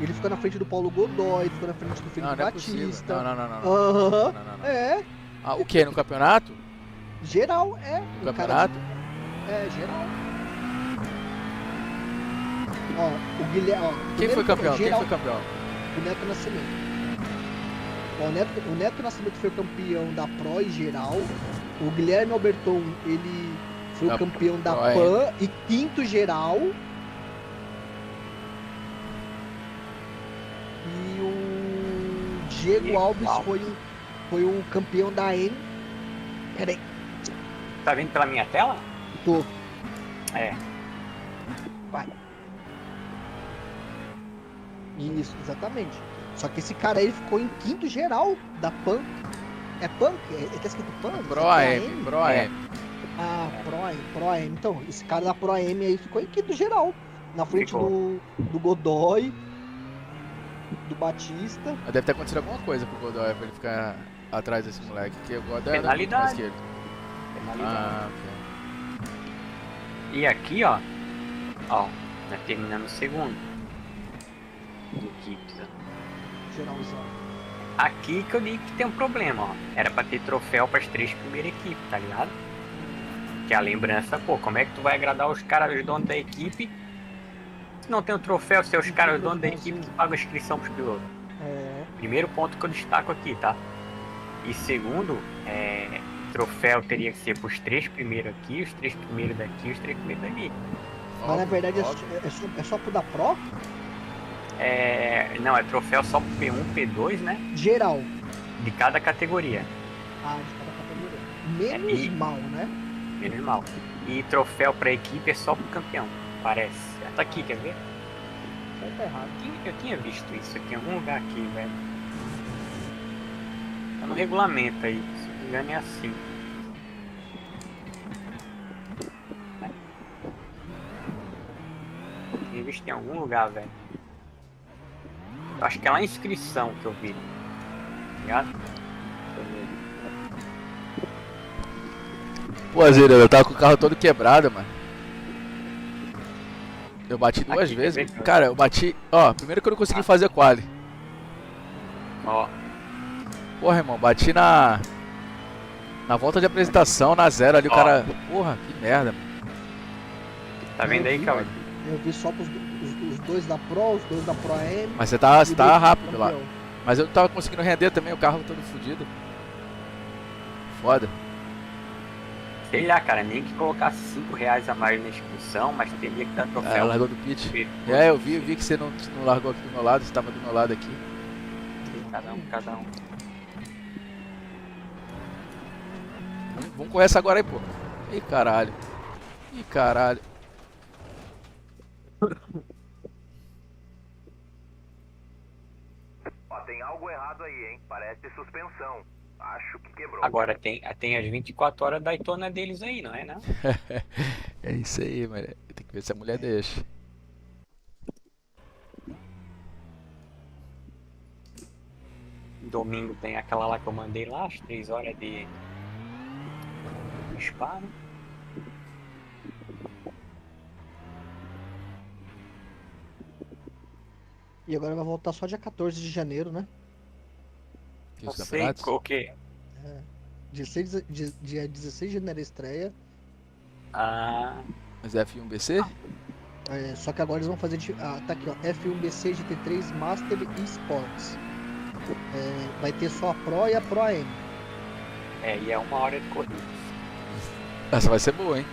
Ele ficou na frente do Paulo Godoy, ficou na frente do Não, Felipe não é possível. Batista. Não. Aham. Não. É, Ah, o que? No campeonato? geral, é. No O cara- campeonato? É, geral. Ó, o Guilherme. Ó, Quem primeiro foi campeão? Quem geral, foi campeão? O Neto Nascimento. Ó, o Neto Nascimento foi campeão da Pro e geral. O Guilherme Alberton, ele foi Da o campeão da Pro, PAN e quinto geral. E o Diego Alves foi o campeão da M. Peraí, Tá vendo pela minha tela? tô. É. Vai. Isso, exatamente. Só que esse cara aí ele ficou em quinto geral da PAN. É PAN? Tá escrito PAN? Pro AM, Pro AM. Ah, Pro AM. Então, esse cara da Pro AM aí ficou em quinto geral. Na frente do Godoy, do Batista. Mas deve ter acontecido alguma coisa pro Godoy pra ele ficar atrás desse moleque. Que o Godoy era Penalidade. mais que ele. Penalidade. Ah, ok. E aqui, ó, tá terminando o segundo. Do equipes, ó. Geralzão. Aqui que eu digo que tem um problema, ó. Era pra ter troféu pras 3 primeiras equipes, tá ligado? Que a lembrança, pô, como é que tu vai agradar os caras, os donos da equipe, se não tem o troféu, se é os caras, os donos da equipe que pagam a inscrição pros pilotos? É. Primeiro ponto que eu destaco aqui, tá? E segundo, troféu teria que ser pros 3 primeiros aqui, os 3 primeiros daqui e os 3 primeiros dali. Mas na verdade é só pro da Pro? Não, é troféu só pro P1, P2, né? Geral. De cada categoria. Ah, de cada categoria. Menos mal, né? Menos mal. E troféu pra equipe é só pro campeão, parece. Tá aqui, quer ver? Tá errado. Eu tinha visto isso aqui em algum lugar aqui, velho. Tá no regulamento aí, se não me engano é assim. Tinha visto em algum lugar, velho. Eu acho que é lá em inscrição que eu vi. Tá ligado? Deixa eu ver. Pô, Zira, eu tava com o carro todo quebrado, mano. Eu bati duas Aqui, vezes. quer ver? Cara, eu bati. Ó, primeiro que eu não consegui fazer quali. Ó, Porra, irmão, bati na volta de apresentação, na zero ali, o Ó. cara. Porra, que merda, mano. tá vendo aí, Cauê? Eu vi só pros os dois da Pro, os dois da Pro AM. Mas você tá e dois rápido lá. campeão. Mas eu não tava conseguindo render também, o carro todo fodido. Foda. Sei lá, cara, nem que colocasse R$5 a mais na inscrição, mas teria que dar Ah, troféu. largou do pit. Ver. É, eu vi que você não largou aqui do meu lado, você tava do meu lado aqui. Cada um. Vamos com essa agora aí, pô. Ih, caralho. Ó, tem algo errado aí, hein? Parece suspensão. Acho que quebrou. Agora tem as 24 horas da Daytona deles aí, não é, não? É isso aí, mano. Tem que ver se a mulher deixa. Domingo tem aquela lá que eu mandei lá, as 3 horas de Spa, né? E agora vai voltar só dia 14 de janeiro, né? Que Não os sei campeonatos? o que. Dia 16 de janeiro estreia. Ah, Mas F1 BC? Só que agora eles vão fazer. Tá aqui, ó. F1BC GT3 Master Esports. Vai ter só a Pro e a Pro AM. E é 1 hora de corrida. Essa vai ser boa, hein?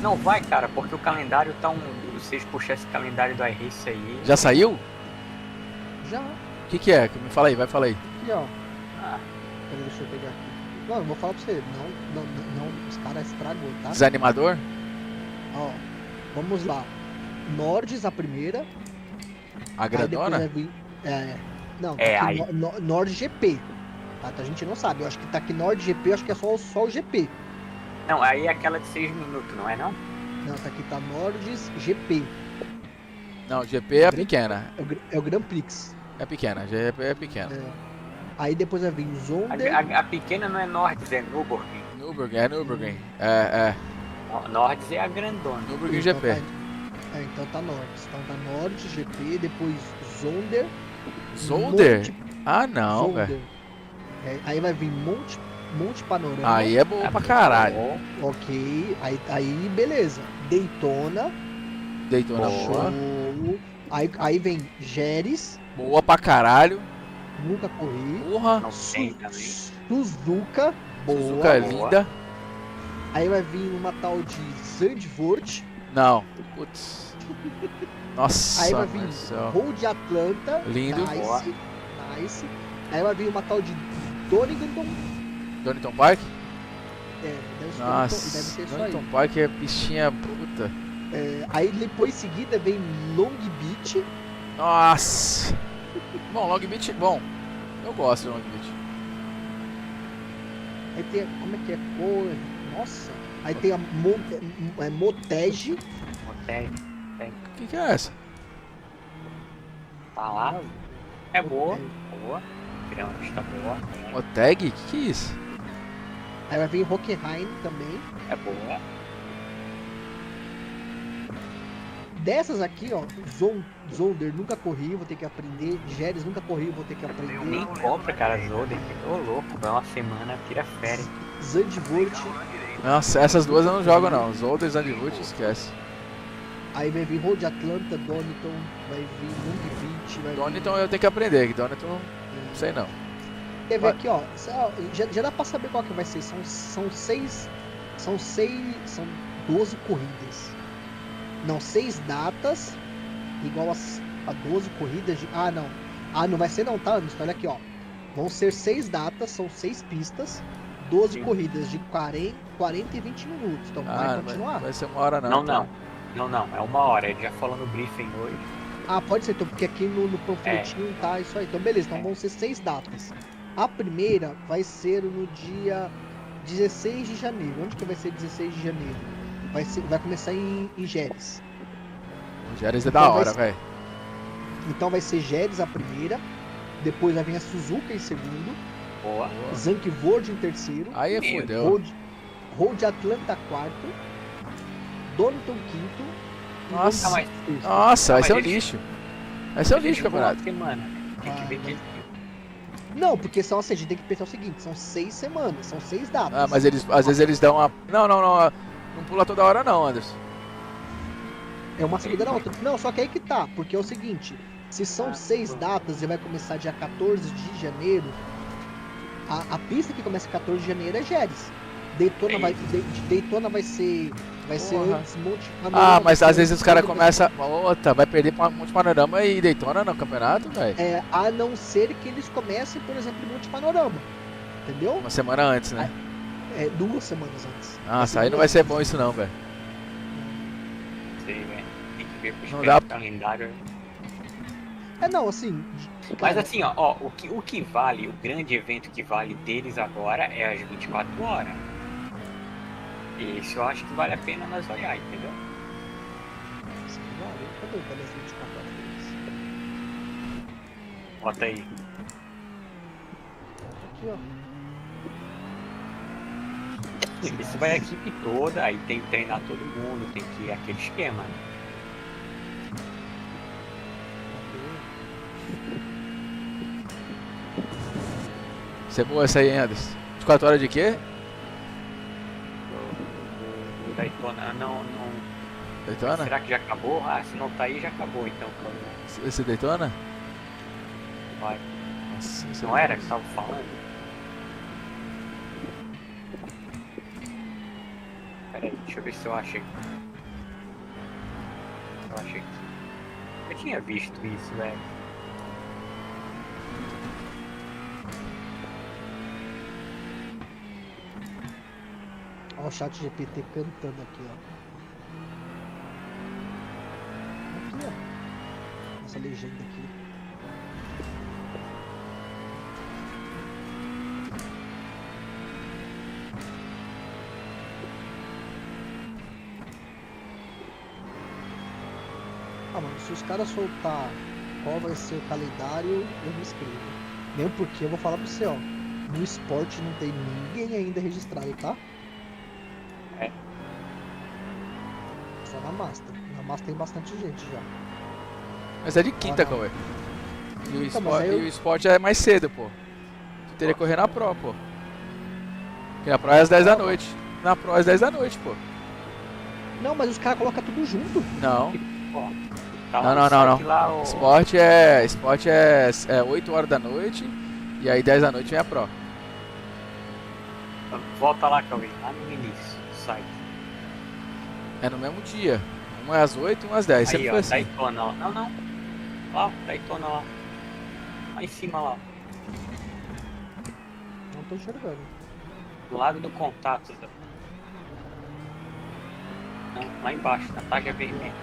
Não vai, cara, porque o calendário tá vocês puxam esse calendário do iRace aí. Já saiu? Já. O que é? Me fala aí, vai falar aí. Aqui, ó. Peraí, deixa eu pegar aqui. Não, eu vou falar pra você. Não, os caras estragou, tá? Desanimador? Ó, vamos lá. Nordes a primeira. A Aí depois grandona? vai vir. Não, tá É, aqui aí- Nord GP. Tá? A gente não sabe. Eu acho que tá aqui Nord GP, eu acho que é só o GP. Não, aí é aquela de 6 minutos, não é não? Não, tá aqui tá Nordes GP. Não, GP é pequena. É o Grand Prix. É pequena, GP é pequena. Aí depois vai vir Zonder. A pequena não é Nordes, é Nürburgring. Nürburgring. É. Nordes é a grandona. Nürburgring Então GP. então tá Nordes. Então tá Nordes GP, depois Zonder. Zolder? Ah, não, Zolder. velho. Aí vai vir Monte Panorama. Aí é boa pra caralho. Ok. Aí beleza. Daytona. Daytona boa. Show. Aí vem Jerez. Boa pra caralho. Nunca corri. Porra. Não tem também. Suzuka. Boa. Suzuka é boa. linda. Aí vai vir uma tal de Zandvoort. Não. Putz. Nossa, Aí vai vir mãe do céu. Road Atlanta. Lindo. Nice. Aí vai vir uma tal de Donington. Donington Park? Deve ser Nossa, ser isso aí. Donington Park é pistinha puta. Aí depois em seguida vem Long Beach. Nossa. Bom, Long Beach, bom. Eu gosto de Long Beach. Aí tem, como é que é? Nossa. Aí tem a Motegi. Tem. O que é essa? Tá lá. É boa. Boa. Criar uma pista boa. Moteg? Que é isso? Aí vai vir Hockenheim também. É boa. Dessas aqui, ó, Zolder nunca corri, vou ter que aprender. Jerez nunca corri, vou ter que aprender. Nem compra, cara, Zolder. Ô louco, vai uma semana, tira férias. Zandvoort. Nossa, essas duas eu não jogo não. Zolder e Zandvoort, esquece. Aí vai vir Road Atlanta, Donington, vai vir Long Beach, vai Donington eu tenho que aprender, que Donington não sei não. Quer ver aqui, ó, já dá pra saber qual que vai ser. São 12 corridas. Não, 6 datas igual a 12 corridas de... não vai ser não, tá, Anderson? Olha aqui, ó. Vão ser 6 datas, são 6 pistas, 12 corridas de 40 e 20 minutos. Então vai continuar. Vai ser 1 hora não. Não, é 1 hora. Ele já falou no briefing hoje. Pode ser, então, porque aqui no panfletinho tá isso aí. Então beleza, então vão ser 6 datas. A primeira vai ser no dia 16 de janeiro. Onde que vai ser 16 de janeiro? Vai começar em Jerez. Jerez é da hora, velho. Então vai ser Jerez a primeira. Depois vai vir a Suzuka em segundo. Boa. Zandvoort em terceiro. Aí fodeu. Road Atlanta quarto. Donington quinto. e Nossa. Long Beach sexto. Nossa, vai ser um Mas lixo. Vai ser um lixo, campeonato. Semana. Tem que ver que Não, porque são assim, a gente tem que pensar o seguinte, são 6 semanas, são 6 datas. Ah, mas às vezes eles dão uma... Não pula toda hora não, Anderson. É uma seguida na outra. Não, só que aí que tá, porque é o seguinte, se são 6 datas e vai começar dia 14 de janeiro, a pista que começa 14 de janeiro é Jerez. Daytona vai ser antes Monte Panorama. Mas às vezes os caras começam... vai perder pra Monte Panorama e Daytona no campeonato, velho. A não ser que eles comecem, por exemplo, em Monte Panorama. Entendeu? Uma semana antes, né? 2 semanas antes. Nossa, aí não vai ser bom isso não, velho. sei, velho. Tem que ver Não o dá- calendário. Não, assim... Mas cara, assim, ó, o que vale, o grande evento que vale deles agora é as 24 horas. Esse eu acho que vale a pena nós olhar, entendeu? Cadê o das 24 horas deles? Bota aí. Aqui, ó. Isso vai a equipe toda, aí tem que treinar todo mundo, tem que ir aquele esquema. Né? Isso é boa essa aí, hein, Anderson? 24 horas de quê? O Daytona, não. Daytona? Será que já acabou? Ah, se não tá aí, já acabou então. Esse Daytona? Vai. Nossa, esse Não era que tava falando? Pera aí, deixa eu ver se eu achei. Eu achei que... Eu tinha visto isso, velho. Ó o chat GPT cantando aqui, ó. Aqui, ó. Essa legenda aqui. Ah, mano, se os caras soltar qual vai ser o calendário, eu me inscrevo. Mesmo porque eu vou falar pra você, ó. No esporte não tem ninguém ainda registrado, tá? É. Só na Master. Na Master tem bastante gente já. Mas é de quinta, não. Cauê. E o Então, mas aí eu- e o esporte é mais cedo, pô. Tu teria que correr na Pro, pô. Porque na Pro é às 10 da noite. Na Pro é às 10 da noite, pô. Não, mas os caras colocam tudo junto. Não. Ó, tá Não, lá não, no não, site não. lá, o... Esporte é 8 horas da noite e aí 10 da noite vem a Pro. Volta lá, Cauê, lá no início do site. É no mesmo dia. Uma é às 8 e uma às 10. Aí, Sempre ó, foi assim. Daytona, ó. Não. Ó, Daytona lá. Lá em cima, lá. Não tô enxergando. Do lado do contato. Não, lá embaixo, na tag vermelha.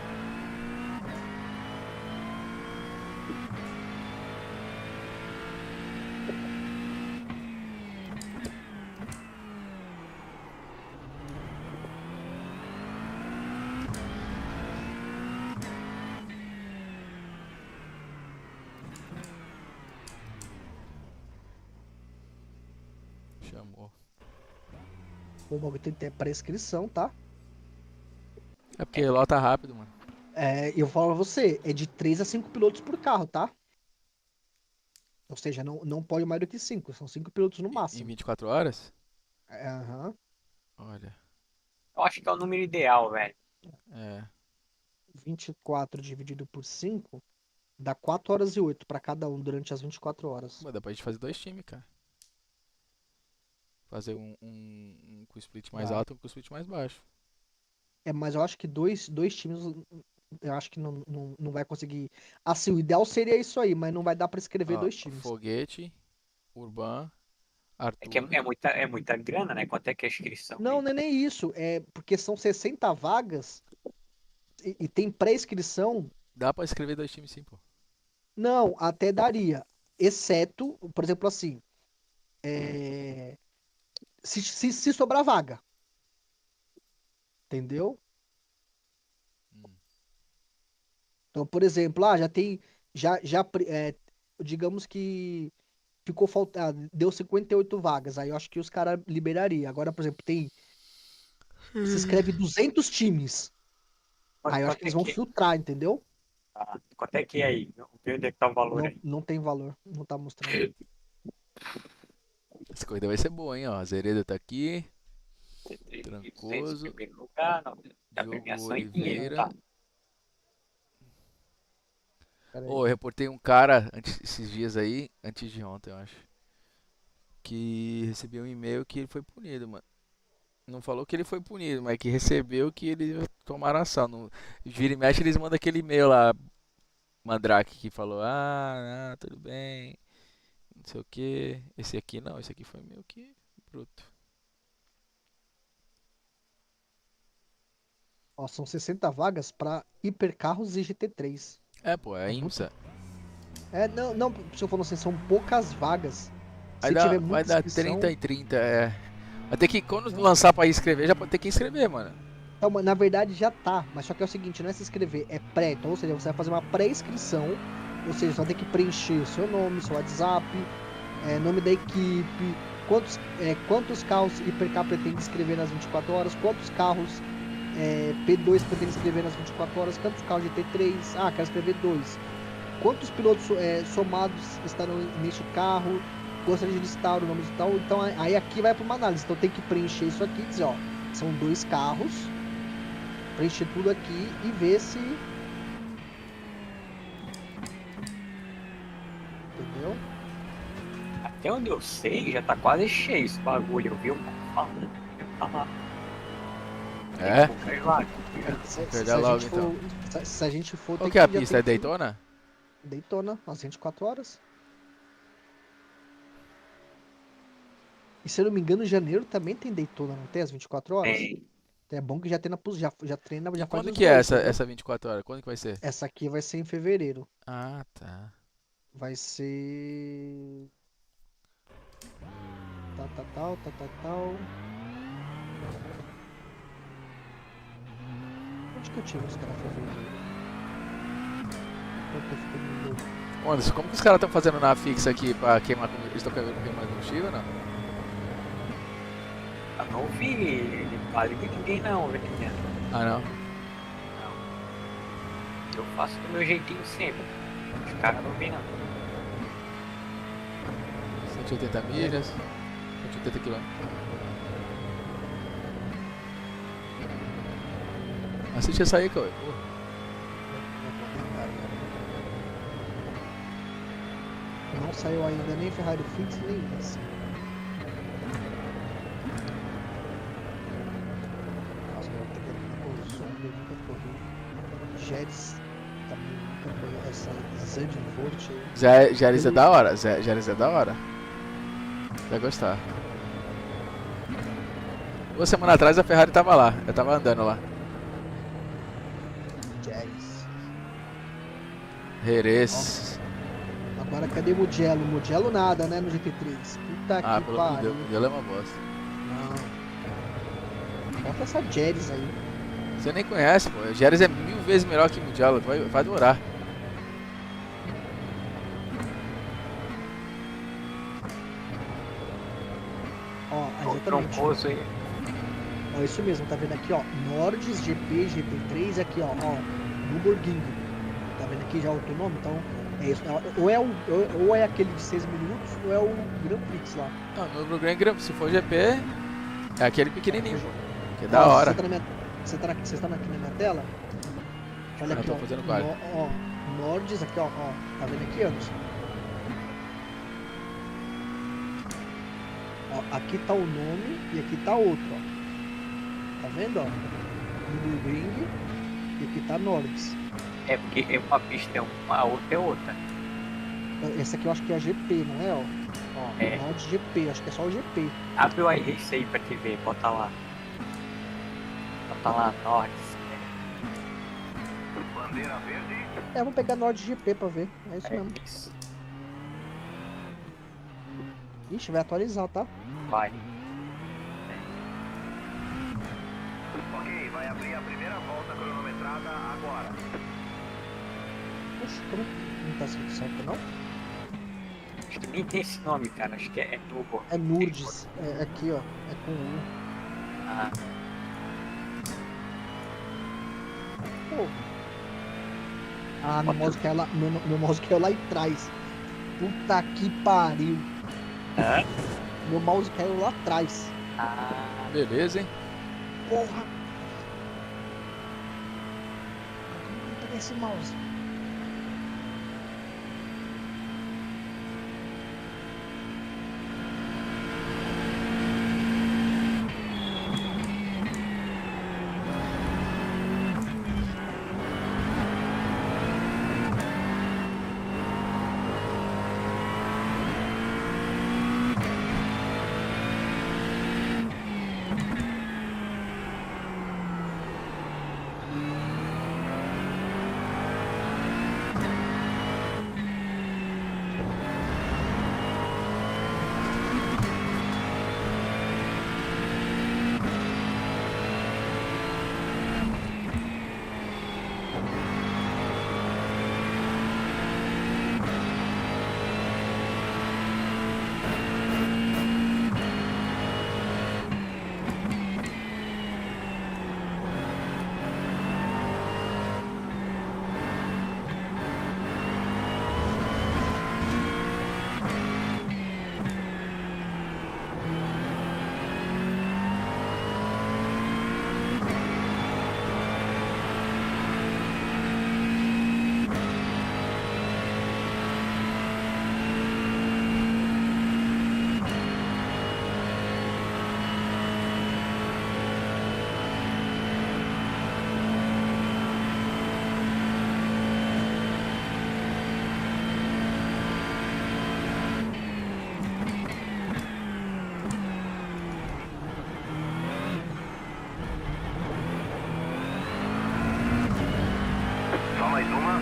Chamou. O bagulho tem que ter prescrição, tá? É porque lota rápido, mano. É, eu falo pra você, é de 3 a 5 pilotos por carro, tá? Ou seja, não pode mais do que 5, são 5 pilotos no Em máximo. 24 horas? É, aham. Olha. Eu acho que é o número ideal, velho. É. 24 dividido por 5 dá 4 horas e 8 pra cada um durante as 24 horas. Mas dá pra gente fazer 2 times, cara. Fazer um com split mais Dá. alto e um com split mais baixo. É, mas eu acho que dois times, eu acho que não vai conseguir. Assim, o ideal seria isso aí, mas não vai dar pra escrever Ó, 2 times. Foguete, Urban, É que Arthur. é muita grana, né? Quanto é que é a inscrição? Não é nem isso. É porque são 60 vagas e tem pré-inscrição. Dá pra escrever 2 times sim, pô. Não, até daria. Exceto, por exemplo, assim. Se sobrar vaga. Entendeu? Então, por exemplo, já tem. Digamos que ficou faltando. Deu 58 vagas. Aí eu acho que os caras liberariam. Agora, por exemplo, tem. Se escreve 200 times. Aí eu acho que eles vão filtrar, entendeu? Quanto é que é aí? Vê onde é que tá o valor aí. Não tem valor. Não tá mostrando. Essa corrida vai ser boa, hein, ó. A Zereda tá aqui. 200 Trancoso. em primeiro lugar, não, da Diogo premiação em dinheiro, Oliveira. tá? Pera aí. Ô, eu reportei um cara esses dias aí, antes de ontem, eu acho. Que recebeu um e-mail que ele foi punido, mano. Não falou que ele foi punido, mas que recebeu que eles tomaram ação. Vira e mexe, eles mandam aquele e-mail lá, Mandrake, que falou: tudo bem, não sei o que. Esse aqui não, esse aqui foi meio que bruto. Ó, são 60 vagas pra hipercarros e GT3. É, pô, é IMSA. Não, se eu for assim, são poucas vagas. Se Vai tiver dar, muita vai dar inscrição, 30 e 30, é. Vai ter que, quando lançar pra inscrever, já pode ter que inscrever, mano. então, na verdade já tá, mas só que é o seguinte, não é se inscrever, é pré, então, ou seja, você vai fazer uma pré-inscrição, ou seja, você vai ter que preencher o seu nome, seu WhatsApp, nome da equipe, quantos carros hipercar pretende inscrever nas 24 horas, quantos carros P2 pretende inscrever nas 24 horas, quantos carros GT3, quero escrever 2, quantos pilotos somados estarão neste carro, gostaria de listar o nome de tal, então aí aqui vai para uma análise, então tem que preencher isso aqui e dizer, ó, são 2 carros, preencher tudo aqui e ver se... Entendeu? Até onde eu sei, já tá quase cheio esse bagulho. Eu vi um cara falando. Tá lá. É? Sei lá. Perder logo, então. Se a gente for... Qual que é a pista? É Daytona? Daytona, às 24 horas. E se eu não me engano, em janeiro também tem Daytona, não tem às 24 horas? Tem. É bom que já treina, já treina, já faz Quando os que é dois, essa, entendeu? essa 24 horas? Quando que vai ser? Essa aqui vai ser em fevereiro. Ah, tá. Vai ser... Tal. Onde que eu tiro os caras fevereiro? Quanto eu fico no meu... Anderson, como que os caras estão fazendo na fixa aqui pra queimar combustível? Eles estão queimando combustível ou não? Eu não vi quase que ninguém não, velho. Ah, não? Eu faço do meu jeitinho sempre. Os caras não vêm não. 180 milhas, 180 quilômetros. Assiste essa aí, Cauê. Não saiu ainda nem Ferrari Fix, nem isso. Nossa, eu vou ter que ir com o Zombie, eu nunca corri. Jeres também nunca foi essa Zandvoort aí. Jeres é da hora, Jeres é da hora. Vai gostar. 2 semanas atrás a Ferrari tava lá, eu tava andando lá. Jeres. Jerez. Agora cadê Mugello? Mugello nada, né, no GT3. Puta Ah, que pelo amor de pariu. Deus, Mugello é uma bosta. Não. Bota essa Jeres aí. Você nem conhece, pô. Jeres é 1000 vezes melhor que Mugello, vai adorar. Ó, exatamente. Troncoso aí. Ó, isso mesmo, tá vendo aqui, ó. Nordes, GP, GP3, aqui, ó, Nürburgring. Tá vendo aqui já o outro nome? Então, é isso. Ou é aquele de 6 minutos, ou é o Grand Prix lá. Não, no Nürburgring, se for GP, é aquele pequenininho, que é da Ó, hora. Vocês estão aqui na minha tela? Olha Eu aqui, tô ó. fazendo qual? Ó, Nordes, aqui, ó. Tá vendo aqui, Anderson? Ó, aqui tá o nome e aqui tá outro, ó. Tá vendo, ó? Nürburgring e aqui tá Nordes. É porque é uma pista é uma, a outra é outra. Essa aqui eu acho que é a GP, não é, ó? Ó, É. Nordes GP, acho que é só o GP. Abre o iRace aí pra te ver, bota lá. Bota lá, Norte. Bandeira verde. Vamos pegar Nordes GP pra ver. É isso mesmo. Isso. Ixi, vai atualizar, tá? Vai. Ok, vai abrir a primeira volta cronometrada agora. Oxe, como não tá escrito certo, não? Acho que nem tem esse nome, cara. Acho que é Turbo. É Nurdes. É aqui, ó. É com U. Ah, Pô. Ah, meu mouse caiu lá, meu mouse caiu lá atrás. Puta que pariu. hã? Meu mouse caiu lá atrás. Ah, Beleza, hein? Porra. Como que eu peguei esse mouse? mais uma.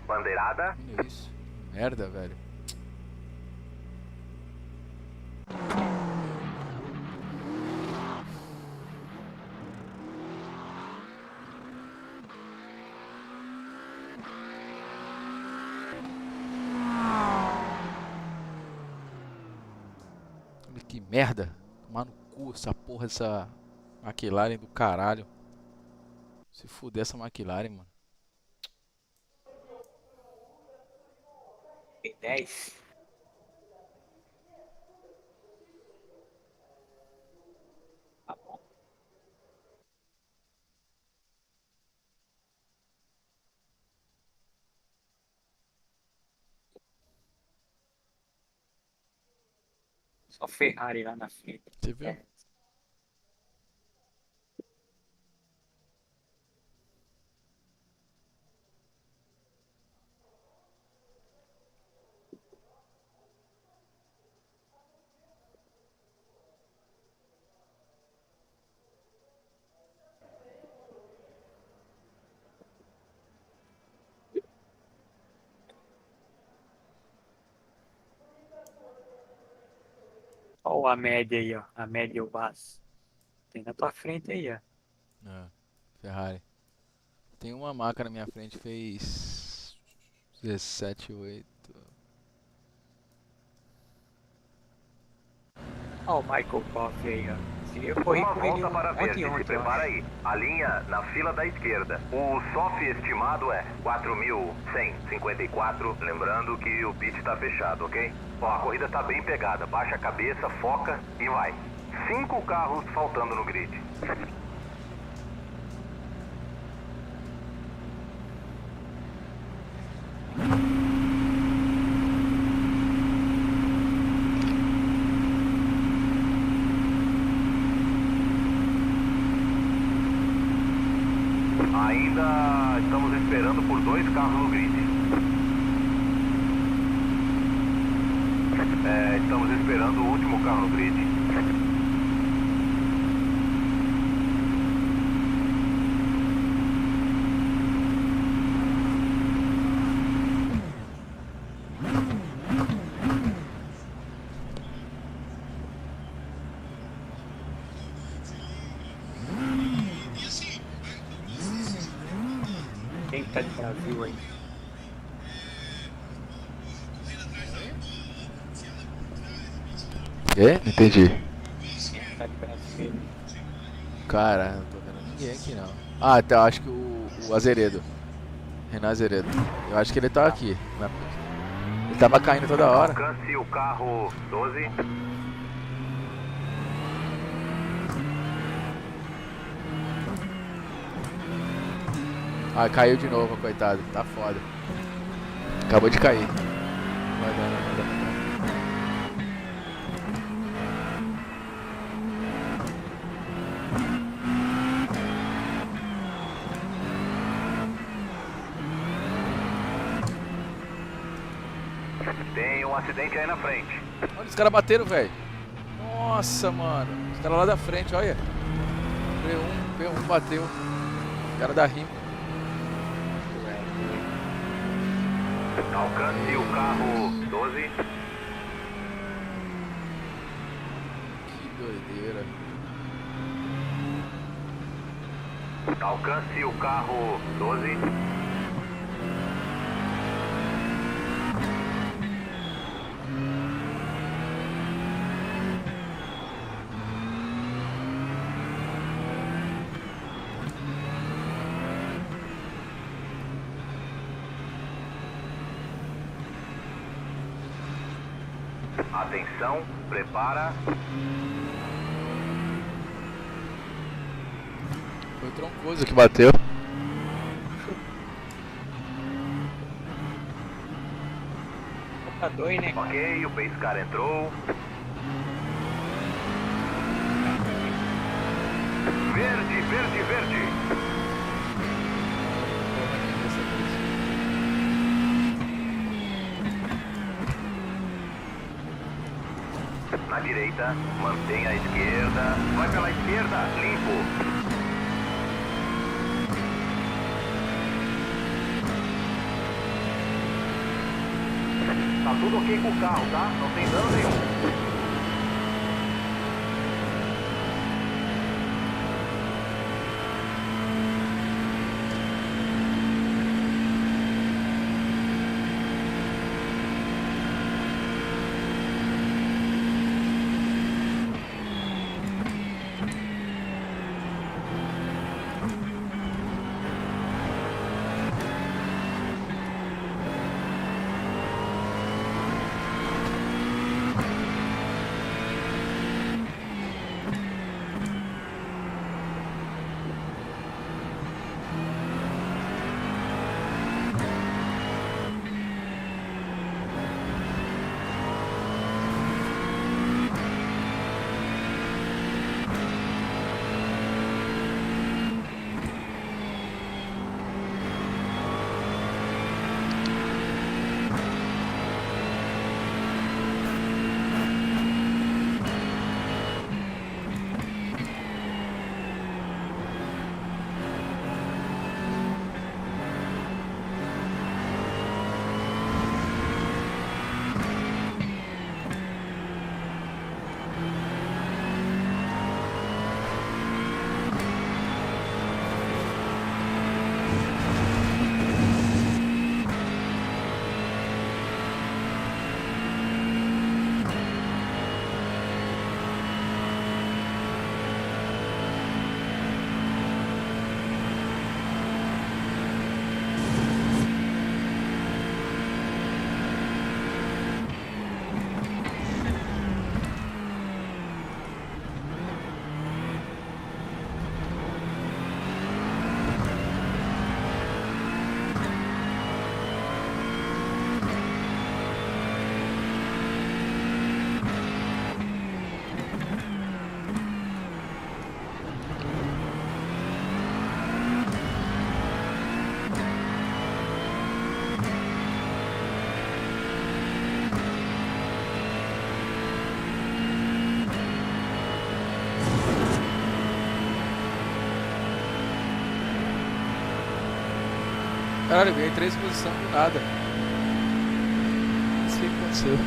Bandeirada. Olha isso. Merda, velho. Olha que merda. Tomar no cu essa porra, essa McLaren do caralho. Se fuder essa McLaren, mano. Tem 10. Tá bom. Só Ferrari lá na frente. Você viu? É. Ó a média aí, ó. A média e o base. Tem na tua frente aí, ó. É, Ferrari. Tem uma maca na minha frente, fez 17,8. Ó o Michael Koff aí, ó. Eu corri Uma com ele volta para verde, se ontem, prepara aí. A linha na fila da esquerda. O SOF estimado é 4.154. Lembrando que o pit está fechado, ok? Ó, a corrida tá bem pegada. Baixa a cabeça, foca e vai. 5 carros faltando no grid. Ainda estamos esperando por 2 carros no grid. Estamos esperando o último carro no grid. tá de Brasil aí. Quê? Não entendi. Quem tá de Brasil? Cara, não tô vendo ninguém aqui não. Ah, então acho que o Azeredo. Renan Azeredo. Eu acho que ele tá aqui. Ele tava caindo toda hora. Alcance o carro 12. Ah, caiu de novo, coitado. Tá foda. Acabou de cair. Vai dar, vai dar. Tem um acidente aí na frente. Olha, os caras bateram, velho. Nossa, mano. Os caras lá da frente, olha. P1 bateu. O cara da rima. Alcance o carro 12. Que doideira. Alcance o carro 12. Atenção, prepara. Foi o Troncoso que bateu. Tá doido, né? Ok, o Pace Car entrou. Verde, verde, verde. Na direita, mantenha a esquerda. Vai pela esquerda, limpo. Tá tudo ok com o carro, tá? Não tem dano nenhum. Caralho, eu ganhei 3 posições do nada. Não sei o que aconteceu.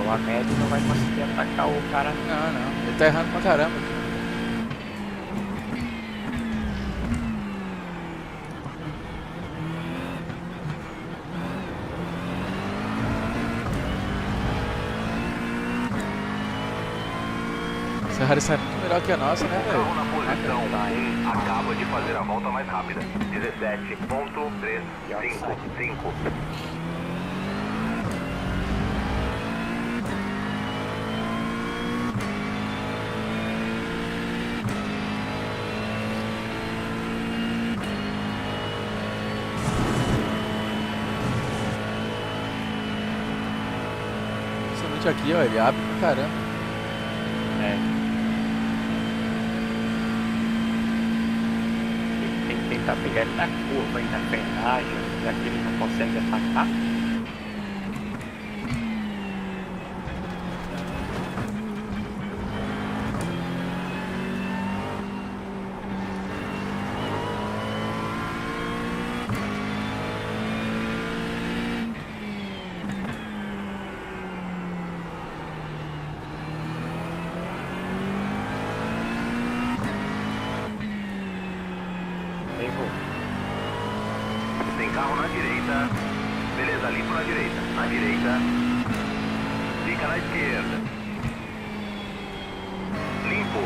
o Ahmed não vai conseguir atacar o cara. Não. Ele tá errando pra caramba. Essa Ferrari sai muito melhor que a nossa, né, Carro velho? na posição 1 acaba de fazer a volta mais rápida. 17.355. Principalmente aqui, ó, ele abre pra caramba. Tem que tentar pegar ele na curva, aí na frenagem, já que ele não consegue atacar. Tem carro na direita. Beleza, limpo na direita. Na direita. Fica na esquerda. Limpo.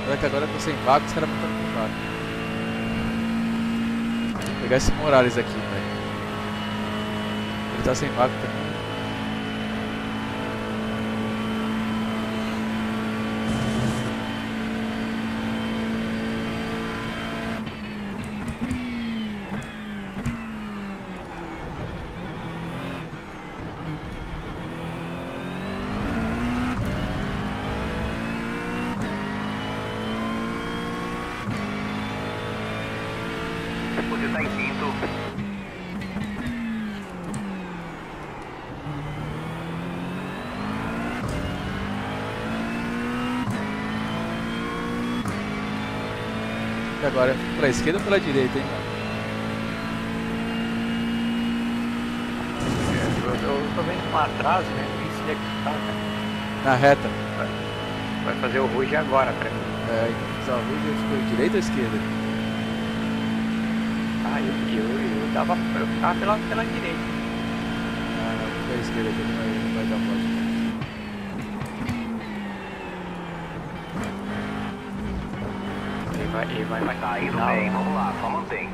Olha que agora eu tô sem vácuo, os caras vão estar com vácuo. Vou pegar esse Morales aqui, velho. Ele tá sem vácuo também. Você está em quinto. E agora, pela esquerda ou pela direita, hein, mano? Eu tô vendo um atraso, né? Nem sei onde é que tá, cara. Na reta. Vai fazer o Ruge agora pra mim. É, então fizer o Ruge, ficou direita ou esquerda? Ah, eu ficava pela direita. Ah, não, pela esquerda que ele vai dar volta. Ele vai mais Tá indo final, bem, né? vamos lá, só mantém.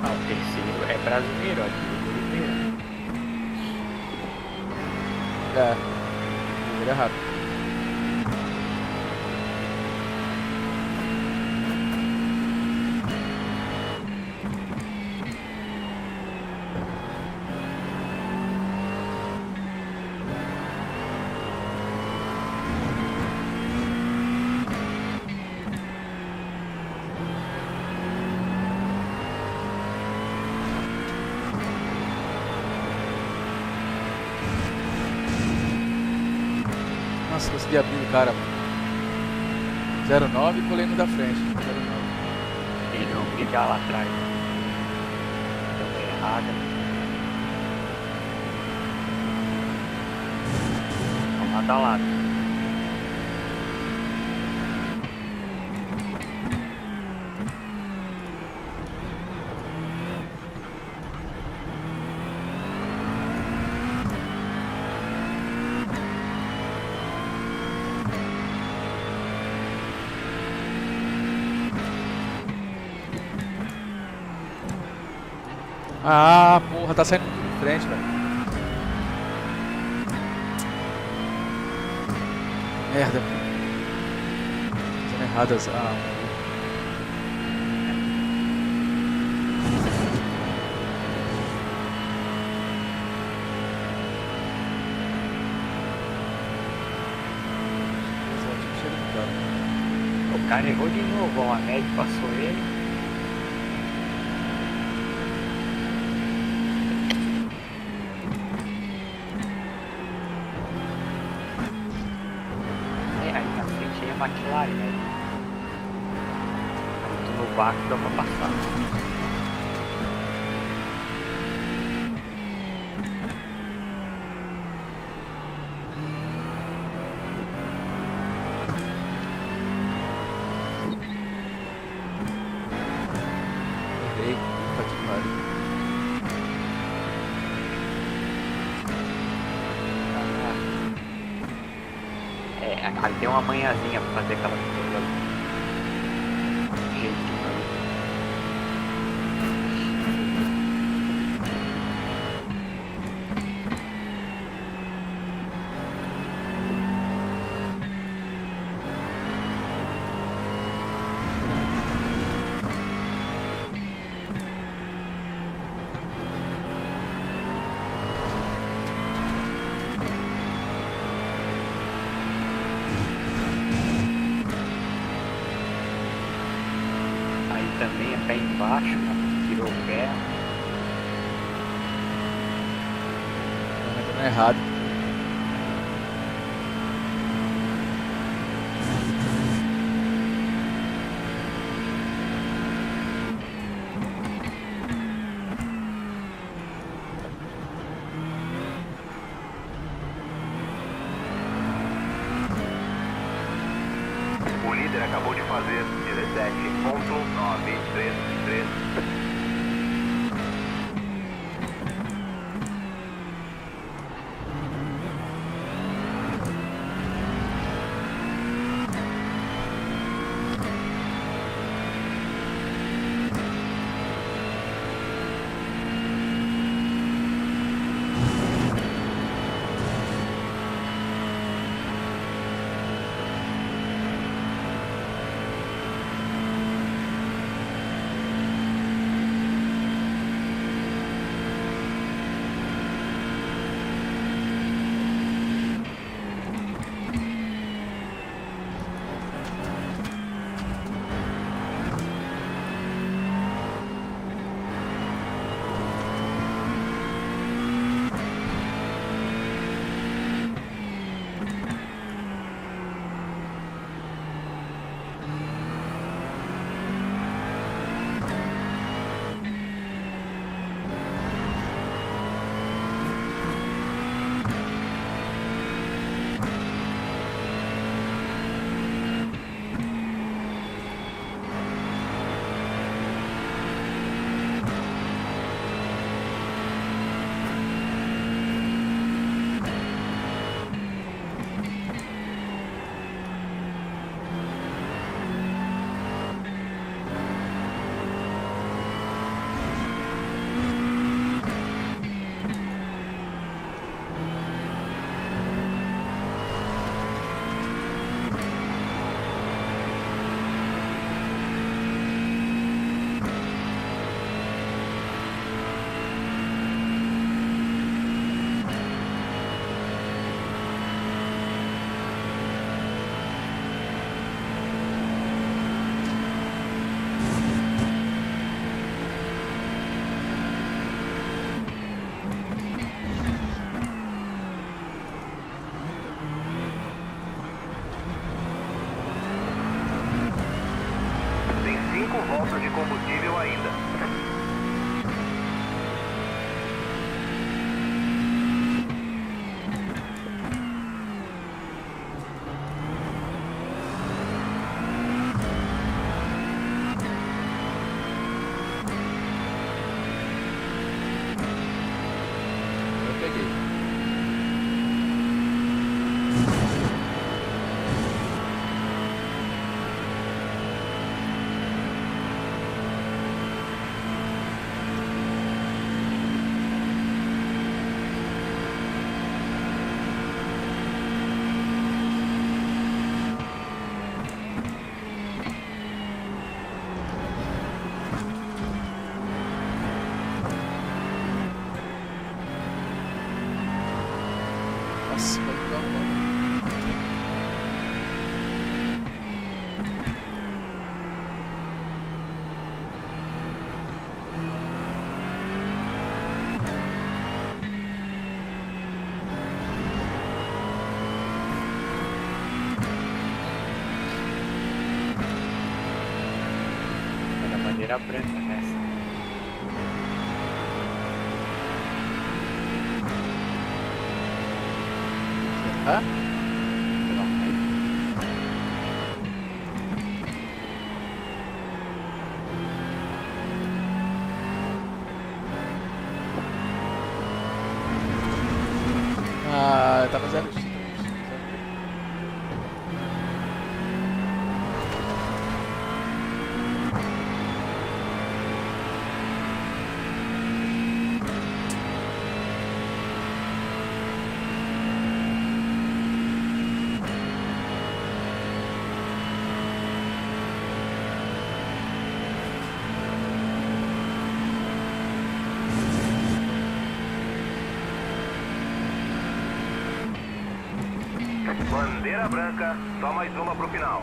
Ah, o terceiro é brasileiro, aqui do Oliveira. É. Ele é rápido. Nossa, consegui abrir o cara, mano. 09 e colei no da frente. 09. Ele não brigar lá atrás. Deu errada. Vamos lado a lado. Ah, porra, tá saindo tudo em frente, velho. Merda. Fazendo erradas. O cara errou de novo, o Ahmed passou ele. Aí na frente aí a McLaren, né? Muito no vácuo, dá pra passar. Ali tem uma manhãzinha pra fazer aquela coisa jeitinho ali. Também é pé embaixo, tirou o pé. Tá dando errado. O líder acabou de fazer 17.933. Voltas de combustível ainda. Eu peguei. Bandeira branca nessa. Hã? Ah, tava 0 x. Bandeira branca, só mais uma pro final.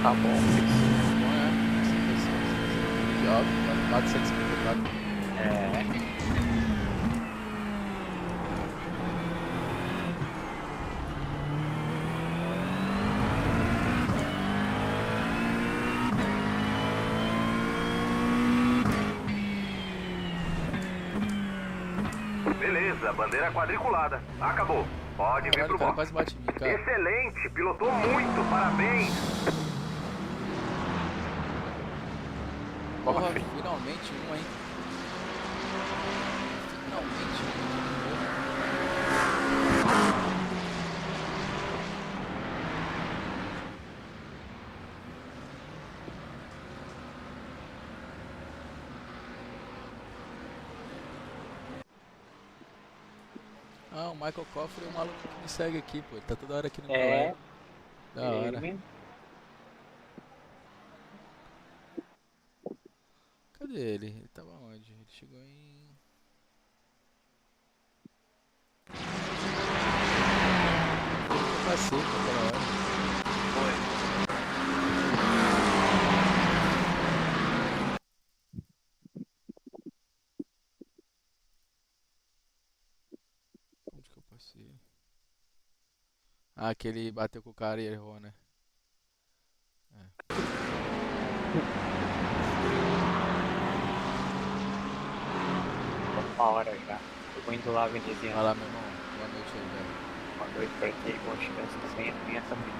Tá bom. Bom, né? 454. É. Beleza, bandeira quadriculada. Acabou. Pode vir pro O cara box. quase bate em mim, cara. Excelente, pilotou muito, parabéns. Porra, finalmente um, hein? Finalmente um. Ah, o Michael Coffre é o maluco que me segue aqui, pô. Ele tá toda hora aqui no meu É. live. Da hora. Ele mesmo. Cadê ele? Ele tava onde? Ele chegou em... Eu passei por aquela hora. Onde que eu passei? Ah, que ele bateu com o cara e errou, né? Uma hora já. Eu vou indo lá, Veneziano. Vai lá, meu irmão. Boa noite aí, velho. Boa noite pra ti. Bom descanso também. Amanhã também.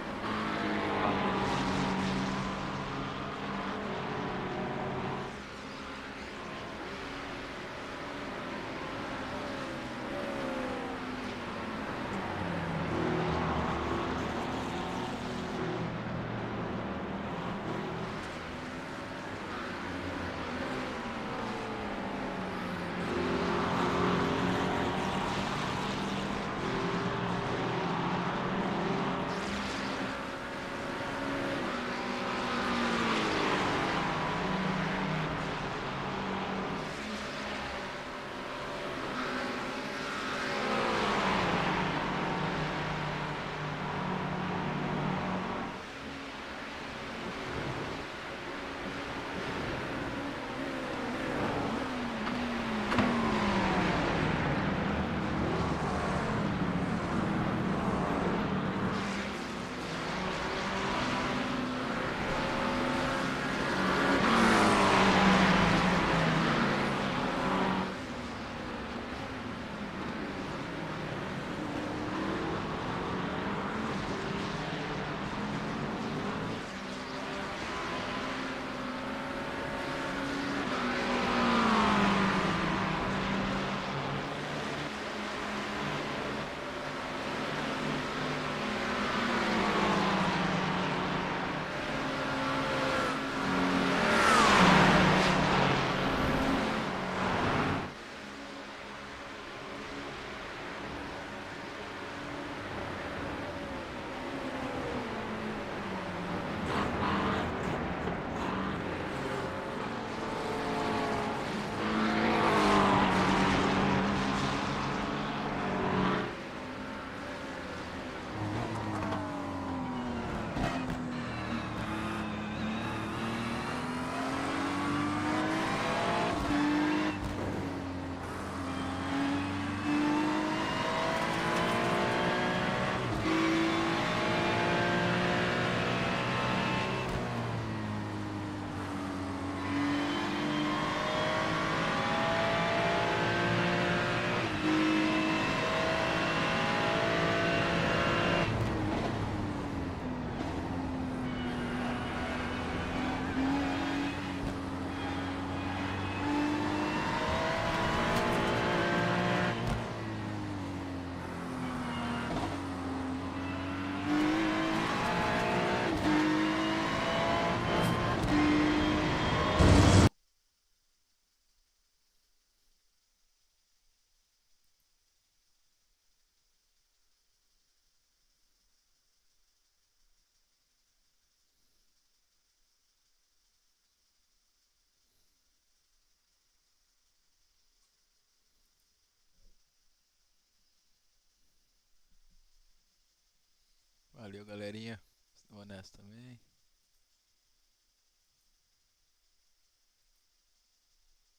Valeu, galerinha. Vou nessa também.